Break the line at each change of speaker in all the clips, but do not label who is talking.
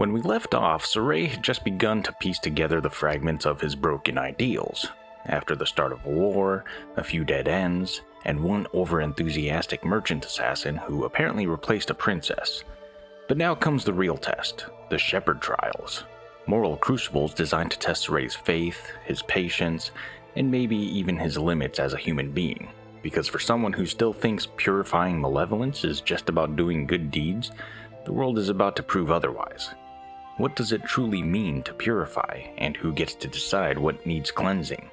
When we left off, Saray had just begun to piece together the fragments of his broken ideals. After the start of a war, a few dead ends, and one over-enthusiastic merchant assassin who apparently replaced a princess. But now comes the real test, the Shepherd Trials. Moral crucibles designed to test Saray's faith, his patience, and maybe even his limits as a human being. Because for someone who still thinks purifying malevolence is just about doing good deeds, the world is about to prove otherwise. What does it truly mean to purify, and who gets to decide what needs cleansing?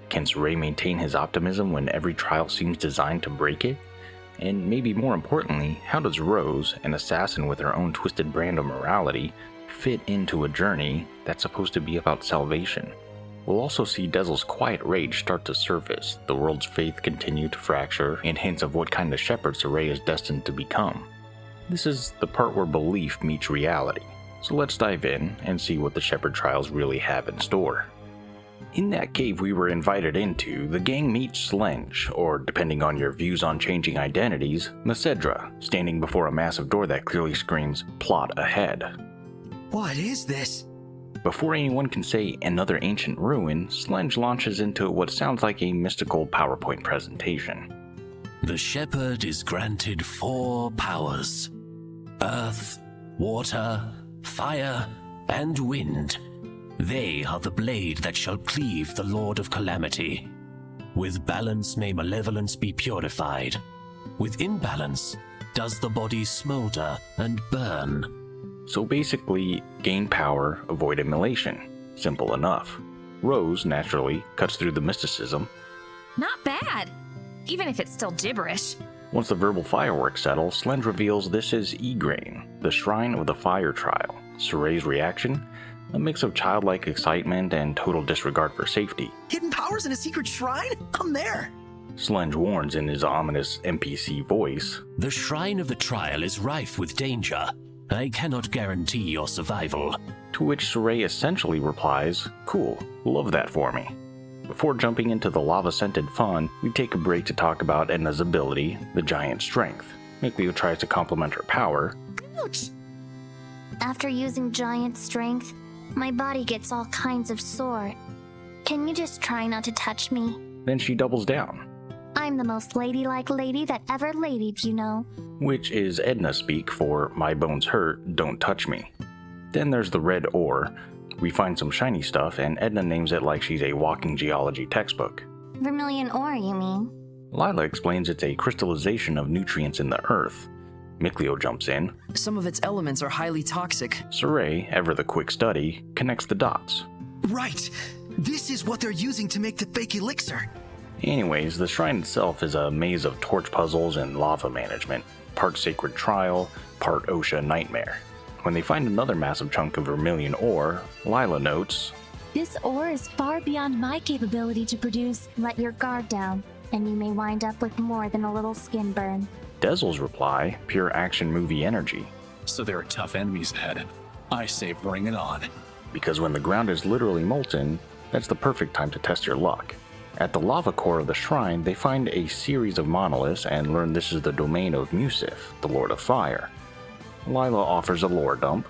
Can Saray maintain his optimism when every trial seems designed to break it? And maybe more importantly, how does Rose, an assassin with her own twisted brand of morality, fit into a journey that's supposed to be about salvation? We'll also see Dezel's quiet rage start to surface, the world's faith continue to fracture, and hints of what kind of shepherd Saray is destined to become. This is the part where belief meets reality. So let's dive in and see what the Shepherd Trials really have in store. In that cave we were invited into, the gang meets Slenge, or depending on your views on changing identities, Macedra, standing before a massive door that clearly screams, "Plot ahead."
What is this?
Before anyone can say another ancient ruin, Slenge launches into what sounds like a mystical PowerPoint presentation.
The Shepherd is granted 4 powers: earth, water, fire, and wind. They are the blade that shall cleave the Lord of Calamity. With balance may malevolence be purified. With imbalance does the body smolder and burn.
So basically, gain power, avoid immolation. Simple enough. Rose, naturally, cuts through the mysticism.
Not bad, even if it's still gibberish.
Once the verbal fireworks settle, Slenge reveals this is Igraine, the Shrine of the Fire Trial. Saray's reaction? A mix of childlike excitement and total disregard for safety.
Hidden powers in a secret shrine? I'm there.
Slenge warns in his ominous NPC voice.
The Shrine of the Trial is rife with danger. I cannot guarantee your survival.
To which Saray essentially replies, "Cool, love that for me." Before jumping into the lava-scented fun, we take a break to talk about Edna's ability, the Giant Strength. Mikleo tries to complement her power.
Ouch! After using Giant Strength, my body gets all kinds of sore. Can you just try not to touch me?
Then she doubles down.
I'm the most ladylike lady that ever ladied, you know.
Which is Edna speak for "my bones hurt, don't touch me." Then there's the red ore. We find some shiny stuff, and Edna names it like she's a walking geology textbook.
Vermilion ore, you mean?
Lila explains it's a crystallization of nutrients in the earth. Mikleo jumps in.
Some of its elements are highly toxic.
Saray, ever the quick study, connects the dots.
Right. This is what they're using to make the fake elixir.
Anyways, the shrine itself is a maze of torch puzzles and lava management. Part sacred trial, part OSHA nightmare. When they find another massive chunk of vermilion ore, Lila notes,
This ore is far beyond my capability to produce. Let your guard down, and you may wind up with more than a little skin burn.
Dezel's reply, pure action movie energy.
So there are tough enemies ahead. I say bring it on.
Because when the ground is literally molten, that's the perfect time to test your luck. At the lava core of the shrine, they find a series of monoliths and learn this is the domain of Musif, the Lord of Fire. Lila offers a lore dump.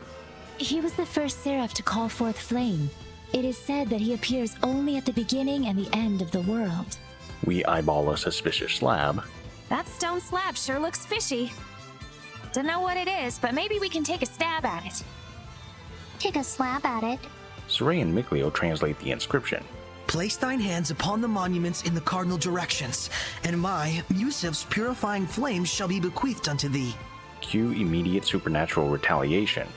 He was the first seraph to call forth flame. It is said that he appears only at the beginning and the end of the world.
We eyeball a suspicious slab.
That stone slab sure looks fishy. Don't know what it is, but maybe we can take a stab at it.
Take a slab at it.
Saray and Mikleo translate the inscription.
Place thine hands upon the monuments in the cardinal directions, and my, Musif's purifying flames shall be bequeathed unto thee.
Cue immediate supernatural retaliation.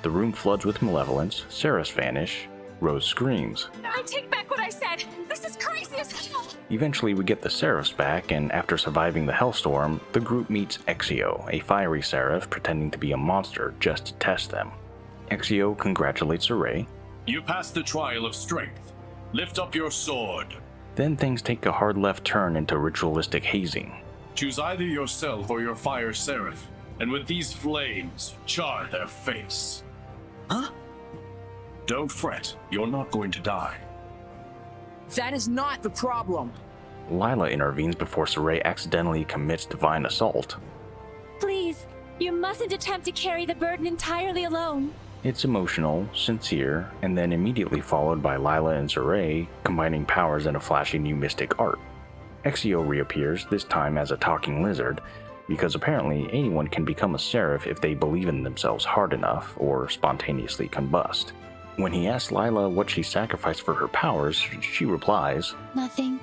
The room floods with malevolence, seraphs vanish, Rose screams.
I take back what I said. This is crazy as hell.
Eventually we get the seraphs back, and after surviving the hellstorm, the group meets Exio, a fiery seraph pretending to be a monster just to test them. Exio congratulates Saray.
You passed the trial of strength. Lift up your sword.
Then things take a hard left turn into ritualistic hazing.
Choose either yourself or your fire seraph, and with these flames, char their face.
Huh?
Don't fret, you're not going to die.
That is not the problem.
Lila intervenes before Saray accidentally commits divine assault.
Please, you mustn't attempt to carry the burden entirely alone.
It's emotional, sincere, and then immediately followed by Lila and Saray combining powers in a flashy new mystic art. Exio reappears, this time as a talking lizard, because apparently anyone can become a seraph if they believe in themselves hard enough or spontaneously combust. When he asks Lila what she sacrificed for her powers, she replies,
Nothing.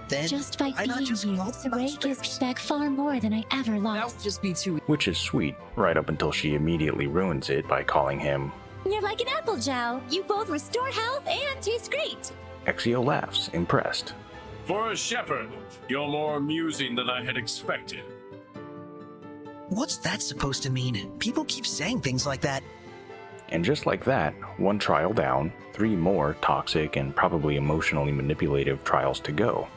Then
Just by
I not
being
just
here,
called
Saray gives me
upstairs.
back far more than I ever
That
lost.
would just be too.
which is sweet, right up until she immediately ruins it by calling him.
You're like an apple, Joe. You both restore health and taste great.
Exio laughs, impressed.
For a shepherd, you're more amusing than I had expected.
What's that supposed to mean? People keep saying things like that.
And just like that, one trial down, 3 more toxic and probably emotionally manipulative trials to go.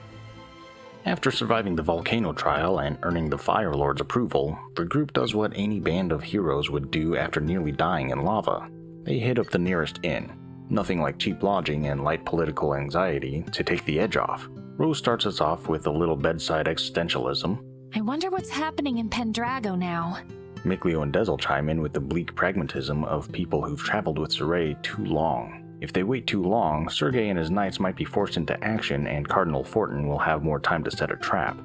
After surviving the volcano trial and earning the Fire Lord's approval, the group does what any band of heroes would do after nearly dying in lava. They hit up the nearest inn. Nothing like cheap lodging and light political anxiety to take the edge off. Rose starts us off with a little bedside existentialism.
I wonder what's happening in Pendrago now.
Mikleo and Dezel chime in with the bleak pragmatism of people who've traveled with Saray too long. If they wait too long, Sergei and his knights might be forced into action and Cardinal Forton will have more time to set a trap.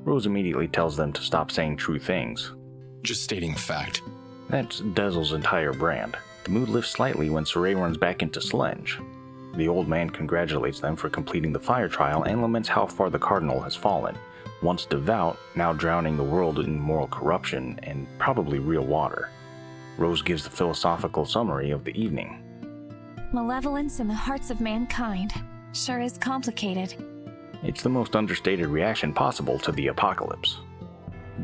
Rose immediately tells them to stop saying true things.
Just stating fact.
That's Dezel's entire brand. The mood lifts slightly when Saray runs back into Slenge. The old man congratulates them for completing the fire trial and laments how far the Cardinal has fallen. Once devout, now drowning the world in moral corruption and probably real water. Rose gives the philosophical summary of the evening.
Malevolence in the hearts of mankind sure is complicated.
It's the most understated reaction possible to the apocalypse.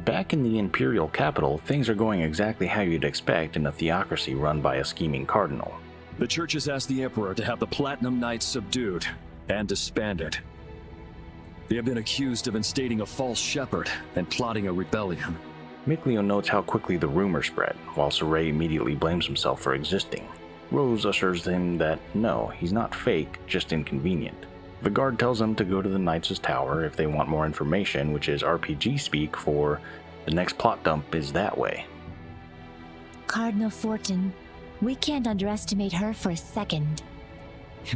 Back in the Imperial capital, things are going exactly how you'd expect in a theocracy run by a scheming cardinal.
The Church has asked the Emperor to have the Platinum Knights subdued and disbanded. They have been accused of instating a false shepherd and plotting a rebellion.
Mikleo notes how quickly the rumor spread, while Saray immediately blames himself for existing. Rose assures him that no, he's not fake, just inconvenient. The guard tells them to go to the Knights' tower if they want more information, which is RPG speak for the next plot dump is that way.
Cardinal Forton. We can't underestimate her for a second.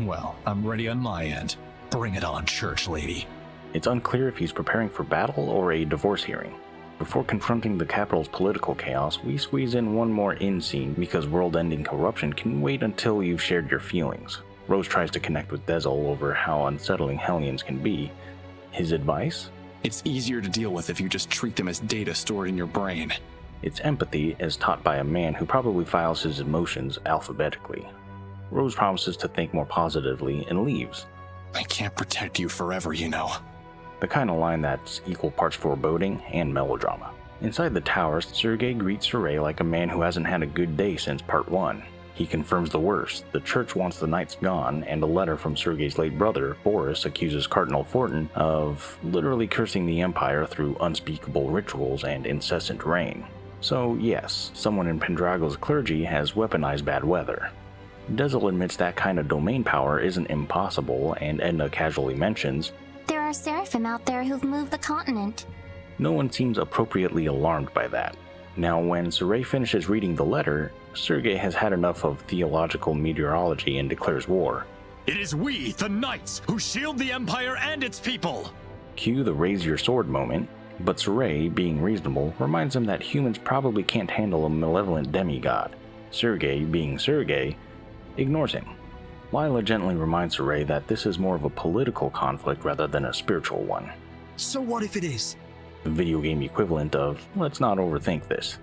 Well, I'm ready on my end. Bring it on, church lady.
It's unclear if he's preparing for battle or a divorce hearing. Before confronting the capital's political chaos, we squeeze in one more inn scene because world-ending corruption can wait until you've shared your feelings. Rose tries to connect with Dezel over how unsettling Hellions can be. His advice?
It's easier to deal with if you just treat them as data stored in your brain.
It's empathy as taught by a man who probably files his emotions alphabetically. Rose promises to think more positively and leaves.
I can't protect you forever, you know.
The kind of line that's equal parts foreboding and melodrama. Inside the towers, Sergei greets Saray like a man who hasn't had a good day since part 1. He confirms the worst. The church wants the knights gone, and a letter from Sergei's late brother, Boris, accuses Cardinal Forton of literally cursing the Empire through unspeakable rituals and incessant rain. So yes, someone in Pendrago's clergy has weaponized bad weather. Dezel admits that kind of domain power isn't impossible, and Edna casually mentions,
There are seraphim out there who've moved the continent.
no one seems appropriately alarmed by that. Now, when Saray finishes reading the letter, Sergei has had enough of theological meteorology and declares war.
It is we, the Knights, who shield the Empire and its people!
Cue the raise your sword moment, but Saray, being reasonable, reminds him that humans probably can't handle a malevolent demigod. Sergei, being Sergei, ignores him. Lila gently reminds Saray that this is more of a political conflict rather than a spiritual one.
So what if it is?
The video game equivalent of, let's not overthink this.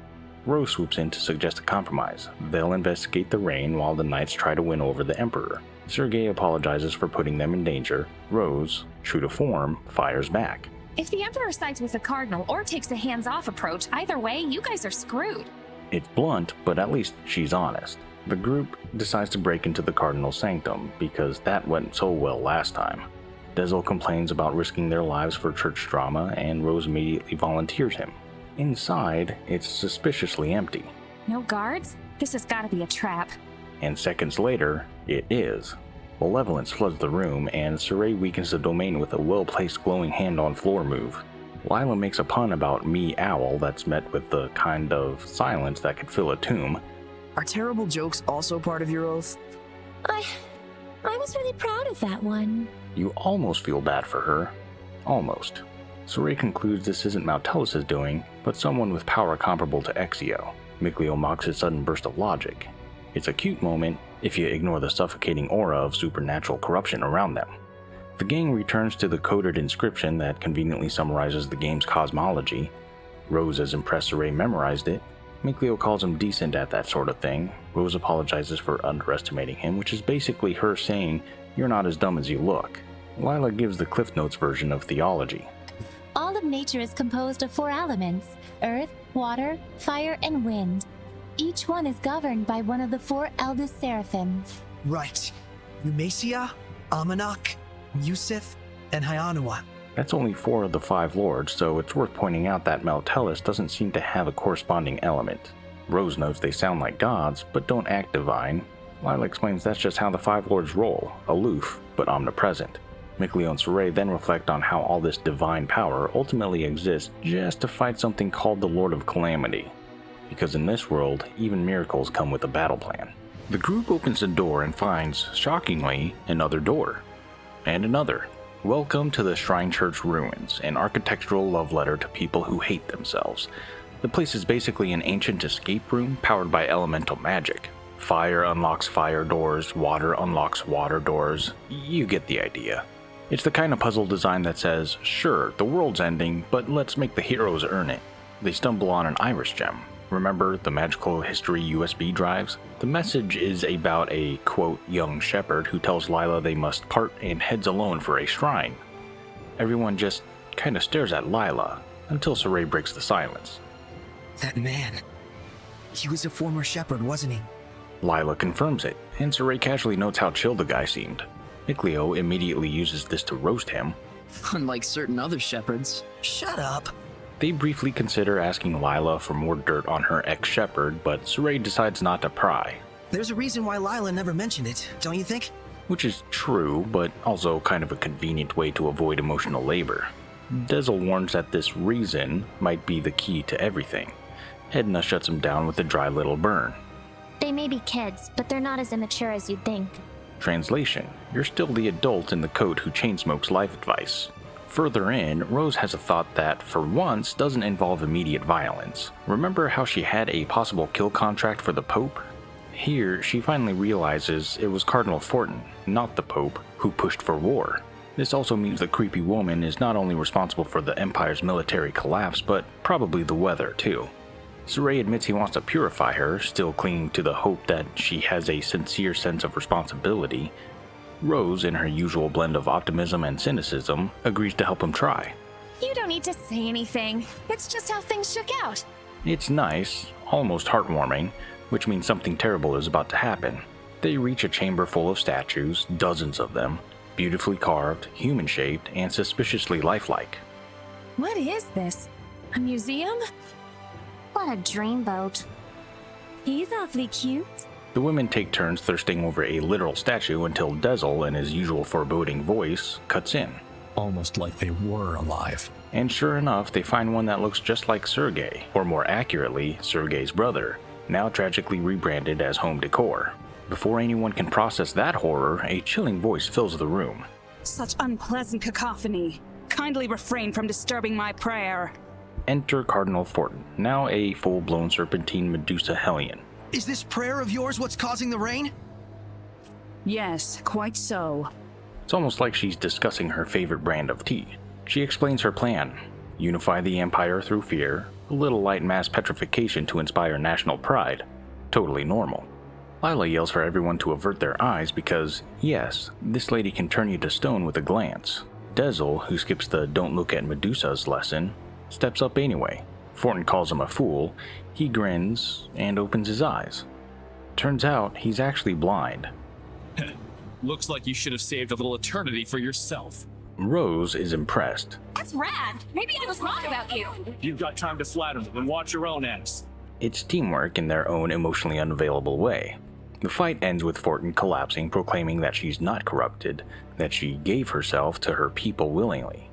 Rose swoops in to suggest a compromise. They'll investigate the rain while the knights try to win over the Emperor. Sergei apologizes for putting them in danger. Rose, true to form, fires back.
If the Emperor sides with the Cardinal or takes a hands-off approach, either way, you guys are screwed.
It's blunt, but at least she's honest. The group decides to break into the Cardinal's sanctum because that went so well last time. Dezel complains about risking their lives for church drama, and Rose immediately volunteers him. Inside, it's suspiciously empty.
No guards? This has got to be a trap.
And seconds later, it is. Malevolence floods the room, and Saray weakens the domain with a well-placed glowing hand-on-floor move. Lila makes a pun about me owl that's met with the kind of silence that could fill a tomb.
Are terrible jokes also part of your oath?
I was really proud of that one.
You almost feel bad for her. Almost. Saray concludes this isn't Maltelis' doing, but someone with power comparable to Exio. Mikleo mocks his sudden burst of logic. It's a cute moment if you ignore the suffocating aura of supernatural corruption around them. The gang returns to the coded inscription that conveniently summarizes the game's cosmology. Rose is impressed Saray memorized it. Mikleo calls him decent at that sort of thing. Rose apologizes for underestimating him, which is basically her saying, "You're not as dumb as you look." Lila gives the Cliff Notes version of theology.
All of nature is composed of 4 elements: earth, water, fire, and wind. Each one is governed by one of the 4 eldest seraphim.
Right. Eumacia, Amanak, Yusuf, and Hyanua.
That's only 4 of the 5 lords, so it's worth pointing out that Maltelis doesn't seem to have a corresponding element. Rose notes they sound like gods, but don't act divine. Lila explains that's just how the 5 lords roll, aloof, but omnipresent. Mikleo and Saray then reflect on how all this divine power ultimately exists just to fight something called the Lord of Calamity. Because in this world, even miracles come with a battle plan. The group opens the door and finds, shockingly, another door. And another. Welcome to the Shrine Church Ruins, an architectural love letter to people who hate themselves. The place is basically an ancient escape room powered by elemental magic. Fire unlocks fire doors, water unlocks water doors. You get the idea. It's the kind of puzzle design that says, sure, the world's ending, but let's make the heroes earn it. They stumble on an iris gem. Remember the magical history USB drives? The message is about a, quote, young shepherd who tells Lila they must part and heads alone for a shrine. Everyone just kinda stares at Lila, until Saray breaks the silence.
That man. He was a former shepherd, wasn't he?
Lila confirms it, and Saray casually notes how chill the guy seemed. Mikleo immediately uses this to roast him.
Unlike certain other shepherds.
Shut up.
They briefly consider asking Lila for more dirt on her ex-shepherd, but Saray decides not to pry.
There's a reason why Lila never mentioned it, don't you think?
Which is true, but also kind of a convenient way to avoid emotional labor. Dezel warns that this reason might be the key to everything. Edna shuts him down with a dry little burn.
They may be kids, but they're not as immature as you'd think.
Translation: you're still the adult in the coat who chainsmokes life advice. Further in, Rose has a thought that, for once, doesn't involve immediate violence. Remember how she had a possible kill contract for the Pope? Here, she finally realizes it was Cardinal Forton, not the Pope, who pushed for war. This also means the creepy woman is not only responsible for the Empire's military collapse, but probably the weather, too. Saray admits he wants to purify her, still clinging to the hope that she has a sincere sense of responsibility. Rose, in her usual blend of optimism and cynicism, agrees to help him try.
You don't need to say anything. It's just how things shook out.
It's nice, almost heartwarming, which means something terrible is about to happen. They reach a chamber full of statues, dozens of them, beautifully carved, human-shaped, and suspiciously lifelike.
What is this? A museum?
What a dreamboat.
He's awfully cute.
The women take turns thirsting over a literal statue until Dezel, in his usual foreboding voice, cuts in.
Almost like they were alive.
And sure enough, they find one that looks just like Sergei, or more accurately, Sergei's brother, now tragically rebranded as home decor. Before anyone can process that horror, a chilling voice fills the room.
Such unpleasant cacophony. Kindly refrain from disturbing my prayer.
Enter Cardinal Forton, now a full-blown serpentine Medusa Hellion.
Is this prayer of yours what's causing the rain?
Yes, quite so.
It's almost like she's discussing her favorite brand of tea. She explains her plan. Unify the Empire through fear, a little light mass petrification to inspire national pride. Totally normal. Lila yells for everyone to avert their eyes because, yes, this lady can turn you to stone with a glance. Dezel, who skips the don't look at Medusas lesson, steps up anyway. Fortin calls him a fool. He grins and opens his eyes. Turns out he's actually blind.
Looks like you should have saved a little eternity for yourself.
Rose is impressed.
That's rad. Maybe I was wrong about you.
You've got time to flatter them and watch your own ass.
It's teamwork in their own emotionally unavailable way. The fight ends with Fortin collapsing, proclaiming that she's not corrupted, that she gave herself to her people willingly.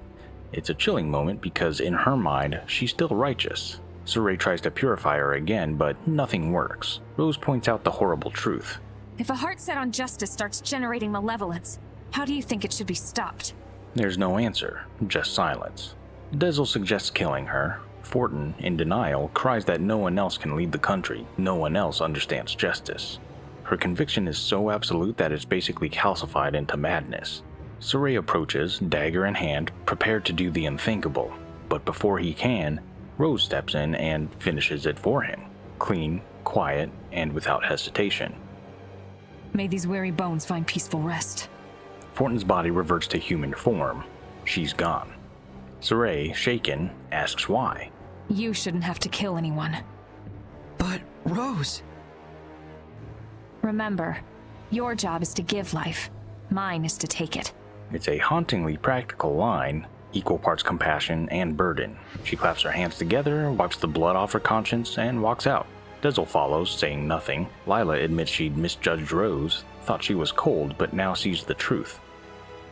It's a chilling moment because in her mind, she's still righteous. Saray tries to purify her again, but nothing works. Rose points out the horrible truth.
If a heart set on justice starts generating malevolence, how do you think it should be stopped?
There's no answer, just silence. Dezel suggests killing her. Forton, in denial, cries that no one else can lead the country, no one else understands justice. Her conviction is so absolute that it's basically calcified into madness. Saray approaches, dagger in hand, prepared to do the unthinkable, but before he can, Rose steps in and finishes it for him, clean, quiet, and without hesitation.
May these weary bones find peaceful rest.
Forton's body reverts to human form. She's gone. Saray, shaken, asks why.
You shouldn't have to kill anyone.
But, Rose...
Remember, your job is to give life. Mine is to take it.
It's a hauntingly practical line, equal parts compassion and burden. She claps her hands together, wipes the blood off her conscience, and walks out. Dezel follows, saying nothing. Lila admits she'd misjudged Rose, thought she was cold, but now sees the truth.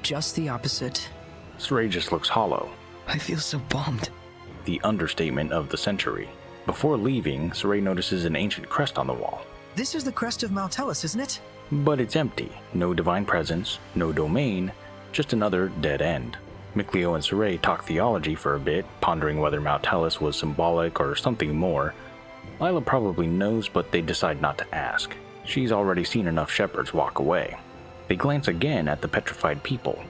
Just the opposite.
Saray just looks hollow.
I feel so bummed.
The understatement of the century. Before leaving, Saray notices an ancient crest on the wall.
This is the crest of Maltellus, isn't it?
But it's empty. No divine presence, no domain, just another dead end. Mikleo and Saray talk theology for a bit, pondering whether Maltellus was symbolic or something more. Lila probably knows, but they decide not to ask. She's already seen enough shepherds walk away. They glance again at the petrified people.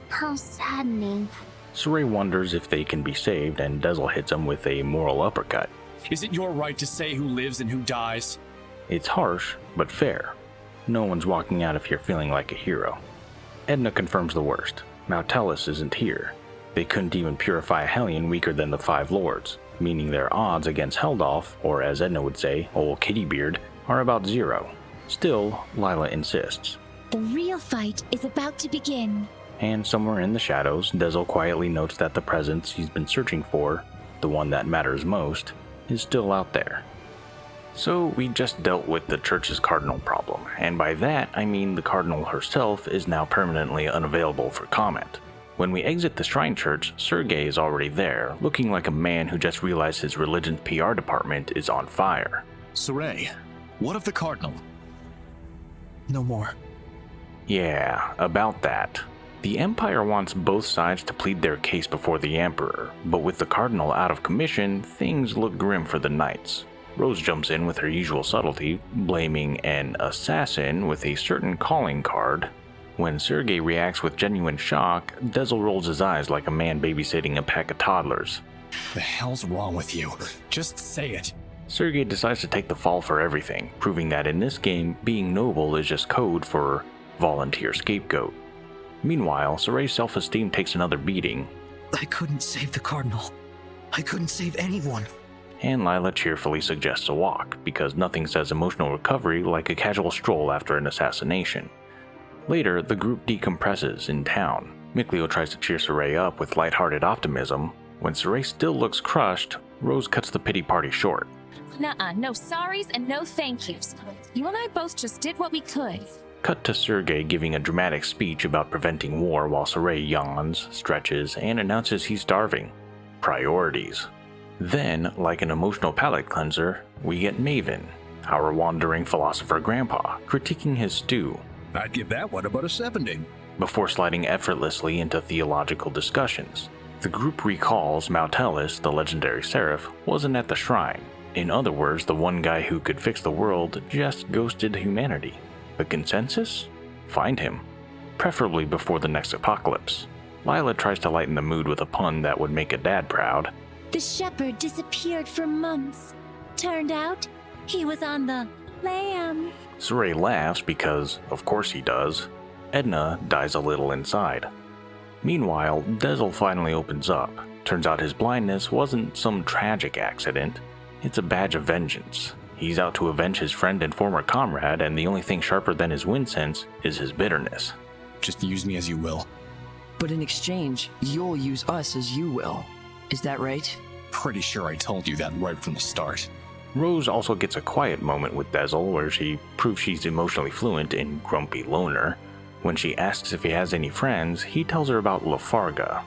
How saddening.
Saray wonders if they can be saved, and Dezel hits him with a moral uppercut.
Is it your right to say who lives and who dies?
It's harsh, but fair. No one's walking out if you're feeling like a hero. Edna confirms the worst. Maltellus isn't here. They couldn't even purify a Hellion weaker than the Five Lords, meaning their odds against Heldolf, or as Edna would say, old Kittybeard, are about 0. Still, Lila insists.
The real fight is about to begin.
And somewhere in the shadows, Dezel quietly notes that the presence he's been searching for, the one that matters most, is still out there. So we just dealt with the church's cardinal problem, and by that I mean the cardinal herself is now permanently unavailable for comment. When we exit the shrine church, Sergei is already there, looking like a man who just realized his religion's PR department is on fire.
Saray, what of the cardinal?
No more.
Yeah, about that. The Empire wants both sides to plead their case before the Emperor, but with the Cardinal out of commission, things look grim for the Knights. Rose jumps in with her usual subtlety, blaming an assassin with a certain calling card. When Sergei reacts with genuine shock, Dezel rolls his eyes like a man babysitting a pack of toddlers.
The hell's wrong with you? Just say it.
Sergei decides to take the fall for everything, proving that in this game, being noble is just code for volunteer scapegoat. Meanwhile, Saray's self-esteem takes another beating.
I couldn't save the Cardinal. I couldn't save anyone.
And Lila cheerfully suggests a walk, because nothing says emotional recovery like a casual stroll after an assassination. Later, the group decompresses in town. Mikleo tries to cheer Saray up with lighthearted optimism. When Saray still looks crushed, Rose cuts the pity party short.
Nuh-uh, no sorries and no thank yous. You and I both just did what we could.
Cut to Sergei giving a dramatic speech about preventing war while Saray yawns, stretches, and announces he's starving. Priorities. Then, like an emotional palate cleanser, we get Maven, our wandering philosopher grandpa, critiquing his stew.
I'd give that one about a 70.
Before sliding effortlessly into theological discussions. The group recalls Maltellus, the legendary seraph, wasn't at the shrine. In other words, the one guy who could fix the world just ghosted humanity. The consensus? Find him. Preferably before the next apocalypse. Lila tries to lighten the mood with a pun that would make a dad proud.
The shepherd disappeared for months. Turned out, he was on the lam.
Saray laughs because, of course he does. Edna dies a little inside. Meanwhile, Dezel finally opens up. Turns out his blindness wasn't some tragic accident. It's a badge of vengeance. He's out to avenge his friend and former comrade, and the only thing sharper than his wind sense is his bitterness.
Just use me as you will.
But in exchange, you'll use us as you will. Is that right?
Pretty sure I told you that right from the start.
Rose also gets a quiet moment with Dezel where she proves she's emotionally fluent in Grumpy Loner. When she asks if he has any friends, he tells her about Lafarga,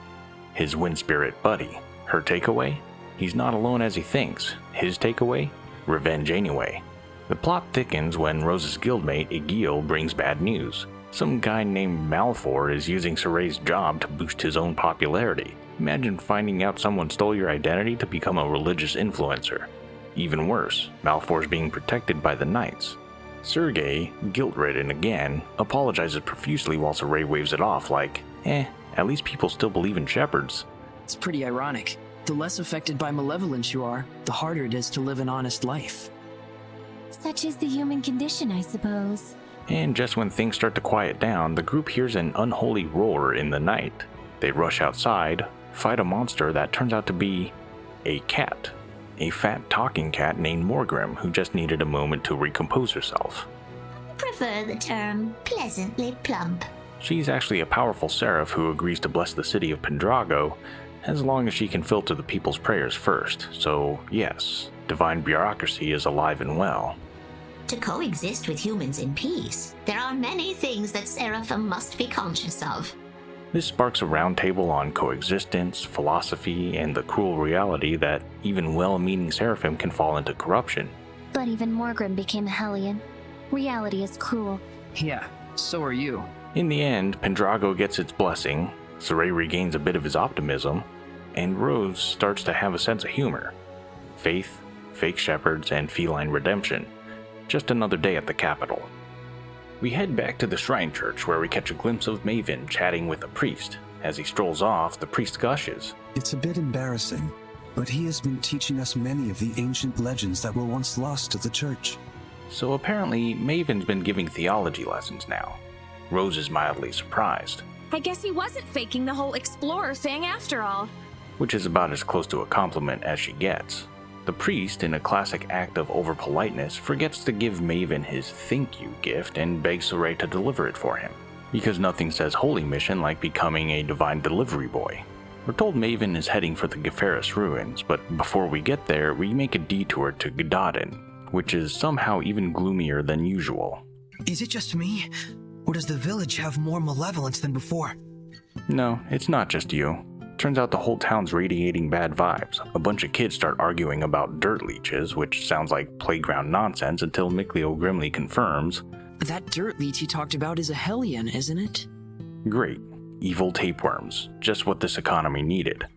his wind spirit buddy. Her takeaway? he's not alone as he thinks. His takeaway? Revenge anyway. The plot thickens when Rose's guildmate, Egil, brings bad news. Some guy named Malfor is using Soray's job to boost his own popularity. Imagine finding out someone stole your identity to become a religious influencer. Even worse, Malfor's being protected by the Knights. Sergei, guilt-ridden again, apologizes profusely while Soray waves it off like, at least people still believe in shepherds.
It's pretty ironic. The less affected by malevolence you are, the harder it is to live an honest life.
Such is the human condition, I suppose.
And just when things start to quiet down, the group hears an unholy roar in the night. They rush outside, fight a monster that turns out to be a cat. A fat talking cat named Morgrim who just needed a moment to recompose herself.
Prefer the term pleasantly plump.
She's actually a powerful seraph who agrees to bless the city of Pendrago as long as she can filter the people's prayers first. So yes, divine bureaucracy is alive and well.
To coexist with humans in peace, there are many things that Seraphim must be conscious of.
This sparks a roundtable on coexistence, philosophy, and the cruel reality that even well-meaning seraphim can fall into corruption.
But even Morgrim became a Hellion. Reality is cruel.
Yeah, so are you.
In the end, Pendrago gets its blessing, Soray regains a bit of his optimism, and Rose starts to have a sense of humor. Faith, fake shepherds, and feline redemption. Just another day at the capital. We head back to the shrine church where we catch a glimpse of Maven chatting with a priest. As he strolls off, the priest gushes.
It's a bit embarrassing, but he has been teaching us many of the ancient legends that were once lost to the church.
So apparently, Maven's been giving theology lessons now. Rose is mildly surprised.
I guess he wasn't faking the whole explorer thing after all.
Which is about as close to a compliment as she gets. The priest, in a classic act of over-politeness, forgets to give Maven his thank you gift and begs Soray to deliver it for him. Because nothing says holy mission like becoming a divine delivery boy. We're told Maven is heading for the Geferis ruins, but before we get there, we make a detour to Gdaden, which is somehow even gloomier than usual.
Is it just me? Or does the village have more malevolence than before?
No, it's not just you. Turns out the whole town's radiating bad vibes. A bunch of kids start arguing about dirt leeches, which sounds like playground nonsense until Mikleo grimly confirms.
That dirt leech he talked about is a Hellion, isn't it?
Great. Evil tapeworms. Just what this economy needed.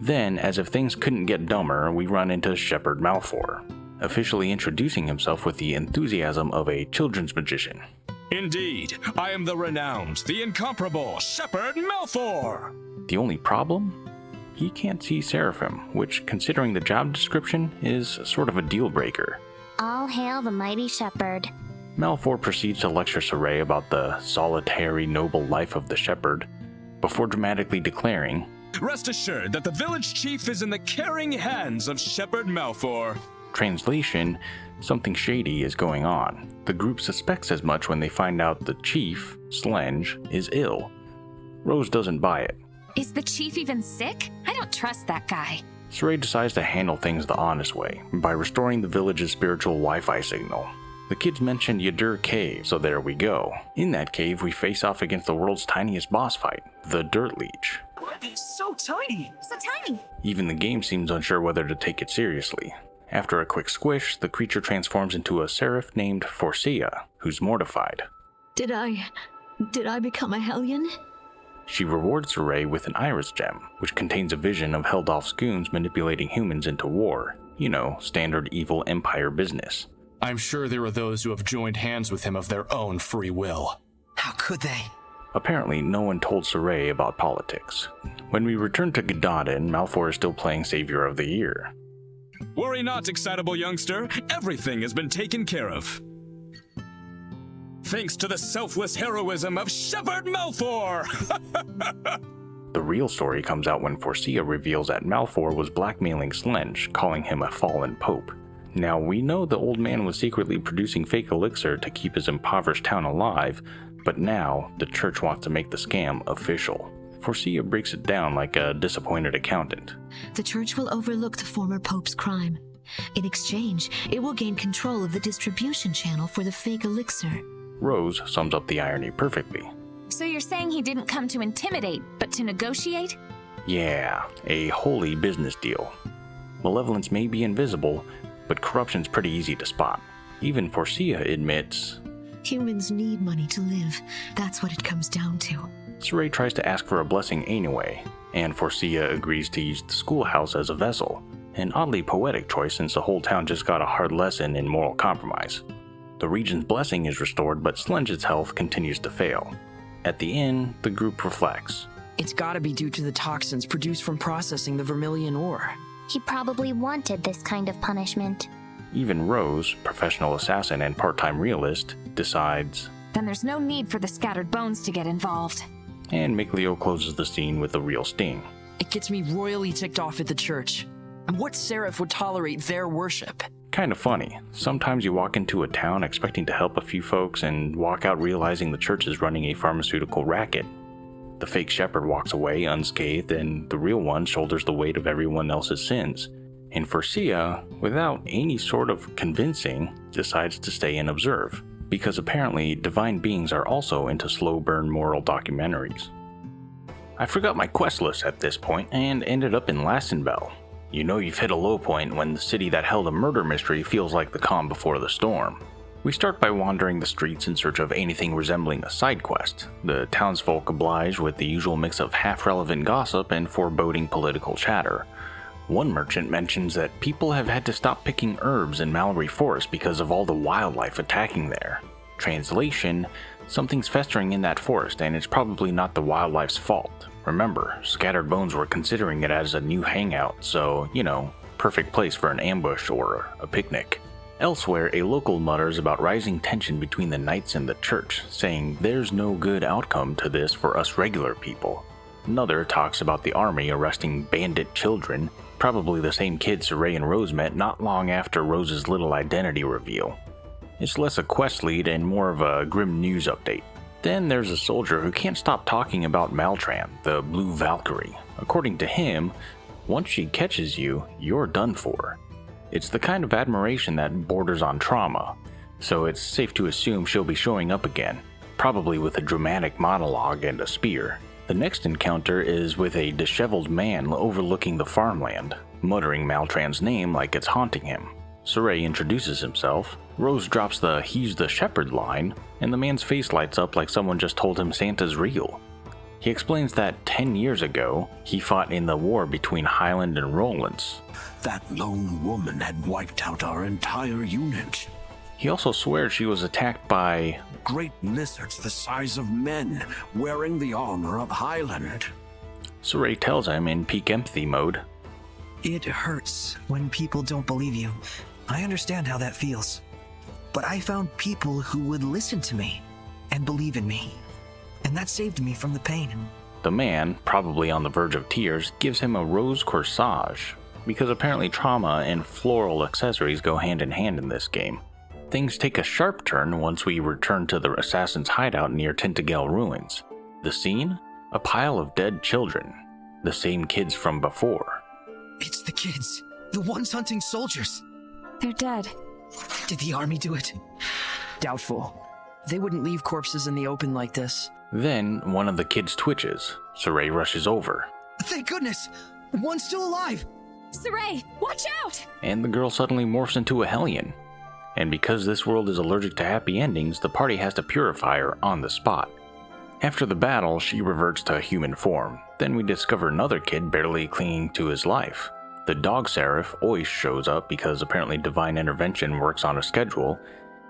Then, as if things couldn't get dumber, we run into Shepherd Malfor, officially introducing himself with the enthusiasm of a children's magician.
Indeed, I am the renowned, the incomparable Shepherd Malfor!
The only problem? He can't see Seraphim, which, considering the job description, is sort of a deal breaker.
All hail the mighty shepherd.
Malfor proceeds to lecture Soray about the solitary, noble life of the shepherd, before dramatically declaring,
Rest assured that the village chief is in the caring hands of Shepherd Malfor.
Translation, something shady is going on. The group suspects as much when they find out the chief, Slenge, is ill. Rose doesn't buy it.
Is the chief even sick? I don't trust that guy.
Soray decides to handle things the honest way, by restoring the village's spiritual Wi-Fi signal. The kids mentioned Yadur Cave, so there we go. In that cave, we face off against the world's tiniest boss fight, the Dirt Leech.
So tiny!
So tiny!
Even the game seems unsure whether to take it seriously. After a quick squish, the creature transforms into a seraph named Forcia, who's mortified.
Did I become a Hellion?
She rewards Soray with an iris gem, which contains a vision of Heldolf's goons manipulating humans into war. You know, standard evil empire business.
I'm sure there are those who have joined hands with him of their own free will.
How could they?
Apparently, no one told Soray about politics. When we return to Gdaden, Malfor is still playing Savior of the Year.
Worry not, excitable youngster. Everything has been taken care of. Thanks to the selfless heroism of Shepherd Malfor!
The real story comes out when Forcia reveals that Malfor was blackmailing Slenge, calling him a fallen pope. Now, we know the old man was secretly producing fake elixir to keep his impoverished town alive, but now the church wants to make the scam official. Forcia breaks it down like a disappointed accountant.
The church will overlook the former pope's crime. In exchange, it will gain control of the distribution channel for the fake elixir.
Rose sums up the irony perfectly.
So you're saying he didn't come to intimidate, but to negotiate?
Yeah, a holy business deal. Malevolence may be invisible, but corruption's pretty easy to spot. Even Forcia admits
Humans need money to live. That's what it comes down to.
Saray tries to ask for a blessing anyway, and Forcia agrees to use the schoolhouse as a vessel, an oddly poetic choice since the whole town just got a hard lesson in moral compromise. The region's blessing is restored, but Slenge's health continues to fail. At the inn, the group reflects.
It's gotta be due to the toxins produced from processing the vermilion ore.
He probably wanted this kind of punishment.
Even Rose, professional assassin and part-time realist, decides.
Then there's no need for the scattered bones to get involved.
And Mikleo closes the scene with a real sting.
It gets me royally ticked off at the church. And what seraph would tolerate their worship?
Kind of funny. Sometimes you walk into a town expecting to help a few folks and walk out realizing the church is running a pharmaceutical racket. The fake shepherd walks away unscathed, and the real one shoulders the weight of everyone else's sins. And Forcia, without any sort of convincing, decides to stay and observe, because apparently divine beings are also into slow-burn moral documentaries. I forgot my quest list at this point and ended up in Lassenbell. You know you've hit a low point when the city that held a murder mystery feels like the calm before the storm. We start by wandering the streets in search of anything resembling a side quest. The townsfolk oblige with the usual mix of half-relevant gossip and foreboding political chatter. One merchant mentions that people have had to stop picking herbs in Mallory Forest because of all the wildlife attacking there. Translation, something's festering in that forest and it's probably not the wildlife's fault. Remember, Scattered Bones were considering it as a new hangout, so, perfect place for an ambush or a picnic. Elsewhere, a local mutters about rising tension between the knights and the church, saying there's no good outcome to this for us regular people. Another talks about the army arresting bandit children, probably the same kids Saray and Rose met not long after Rose's little identity reveal. It's less a quest lead and more of a grim news update. Then there's a soldier who can't stop talking about Maltran, the Blue Valkyrie. According to him, once she catches you, you're done for. It's the kind of admiration that borders on trauma, so it's safe to assume she'll be showing up again, probably with a dramatic monologue and a spear. The next encounter is with a disheveled man overlooking the farmland, muttering Maltran's name like it's haunting him. Saray introduces himself, Rose drops the "he's the shepherd" line, and the man's face lights up like someone just told him Santa's real. He explains that 10 years ago, he fought in the war between Highland and Rowlands.
That lone woman had wiped out our entire unit.
He also swears she was attacked by
great lizards the size of men, wearing the armor of Highland.
Saray tells him in peak empathy mode.
It hurts when people don't believe you. I understand how that feels. But I found people who would listen to me and believe in me. And that saved me from the pain.
The man, probably on the verge of tears, gives him a rose corsage, because apparently trauma and floral accessories go hand in hand in this game. Things take a sharp turn once we return to the assassin's hideout near Tintagel ruins. The scene? A pile of dead children. The same kids from before.
It's the kids. The ones hunting soldiers.
They're dead.
Did the army do it?
Doubtful. They wouldn't leave corpses in the open like this.
Then, one of the kids twitches. Saray rushes over.
Thank goodness! One's still alive!
Saray, watch out!
And the girl suddenly morphs into a Hellion. And because this world is allergic to happy endings, the party has to purify her on the spot. After the battle, she reverts to human form. Then we discover another kid barely clinging to his life. The dog seraph, Oish, shows up because apparently divine intervention works on a schedule.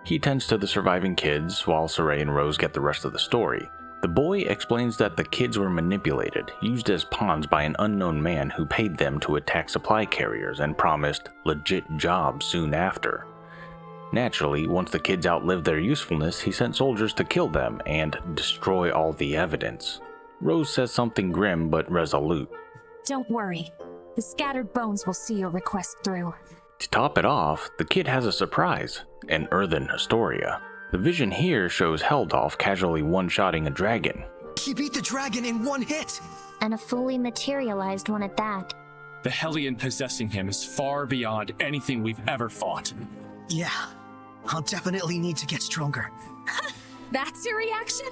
He tends to the surviving kids, while Saray and Rose get the rest of the story. The boy explains that the kids were manipulated, used as pawns by an unknown man who paid them to attack supply carriers and promised legit jobs soon after. Naturally, once the kids outlived their usefulness, he sent soldiers to kill them and destroy all the evidence. Rose says something grim but resolute.
Don't worry. The Scattered Bones will see your request through.
To top it off, the kid has a surprise, an earthen Historia. The vision here shows Heldolf casually one-shotting a dragon.
He beat the dragon in one hit!
And a fully materialized one at that.
The Hellion possessing him is far beyond anything we've ever fought.
Yeah, I'll definitely need to get stronger.
That's your reaction?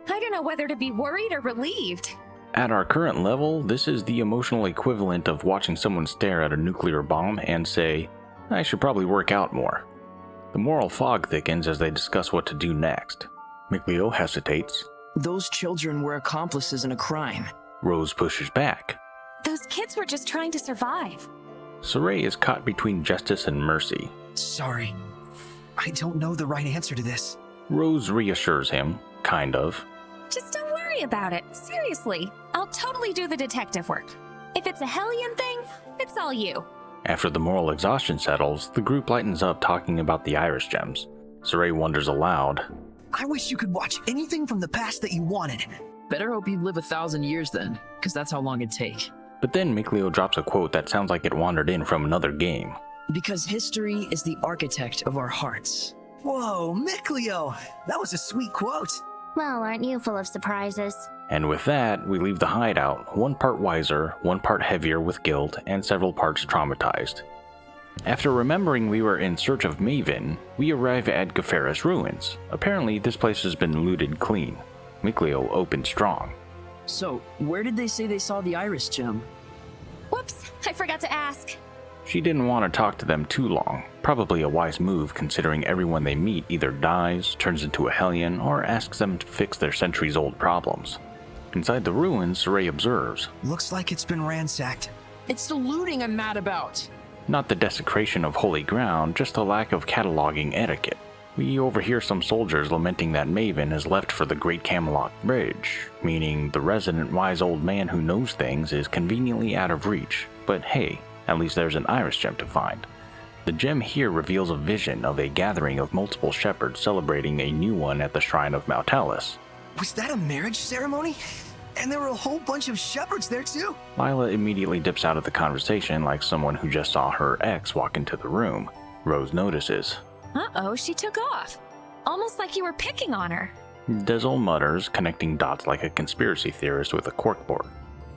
I don't know whether to be worried or relieved.
At our current level, this is the emotional equivalent of watching someone stare at a nuclear bomb and say, I should probably work out more. The moral fog thickens as they discuss what to do next. Mikleo hesitates.
Those children were accomplices in a crime.
Rose pushes back.
Those kids were just trying to survive.
Saray is caught between justice and mercy.
Sorry. I don't know the right answer to this.
Rose reassures him, kind of.
Just don't worry about it. Seriously, I'll totally do the detective work. If it's a Hellion thing, it's all you.
After the moral exhaustion settles, the group lightens up talking about the iris gems. Saray wonders aloud.
I wish you could watch anything from the past that you wanted.
Better hope you'd live 1,000 years then, because that's how long it'd take.
But then Mikleo drops a quote that sounds like it wandered in from another game.
Because history is the architect of our hearts.
Whoa, Mikleo! That was a sweet quote.
Well, aren't you full of surprises?
And with that, we leave the hideout, one part wiser, one part heavier with guilt, and several parts traumatized. After remembering we were in search of Maven, we arrive at Gafera's ruins. Apparently, this place has been looted clean. Mikleo opened strong.
So, where did they say they saw the iris gem?
Whoops, I forgot to ask.
She didn't want to talk to them too long, probably a wise move considering everyone they meet either dies, turns into a Hellion, or asks them to fix their centuries-old problems. Inside the ruins, Saray observes.
Looks like it's been ransacked.
It's the looting I'm mad about.
Not the desecration of holy ground, just a lack of cataloging etiquette. We overhear some soldiers lamenting that Maven has left for the Great Camelot Bridge, meaning the resident wise old man who knows things is conveniently out of reach. But hey, at least there's an iris gem to find. The gem here reveals a vision of a gathering of multiple shepherds celebrating a new one at the shrine of Maltalis.
Was that a marriage ceremony? And there were a whole bunch of shepherds there too?
Lila immediately dips out of the conversation like someone who just saw her ex walk into the room. Rose notices.
Uh-oh, she took off. Almost like you were picking on her.
Dezel mutters, connecting dots like a conspiracy theorist with a corkboard.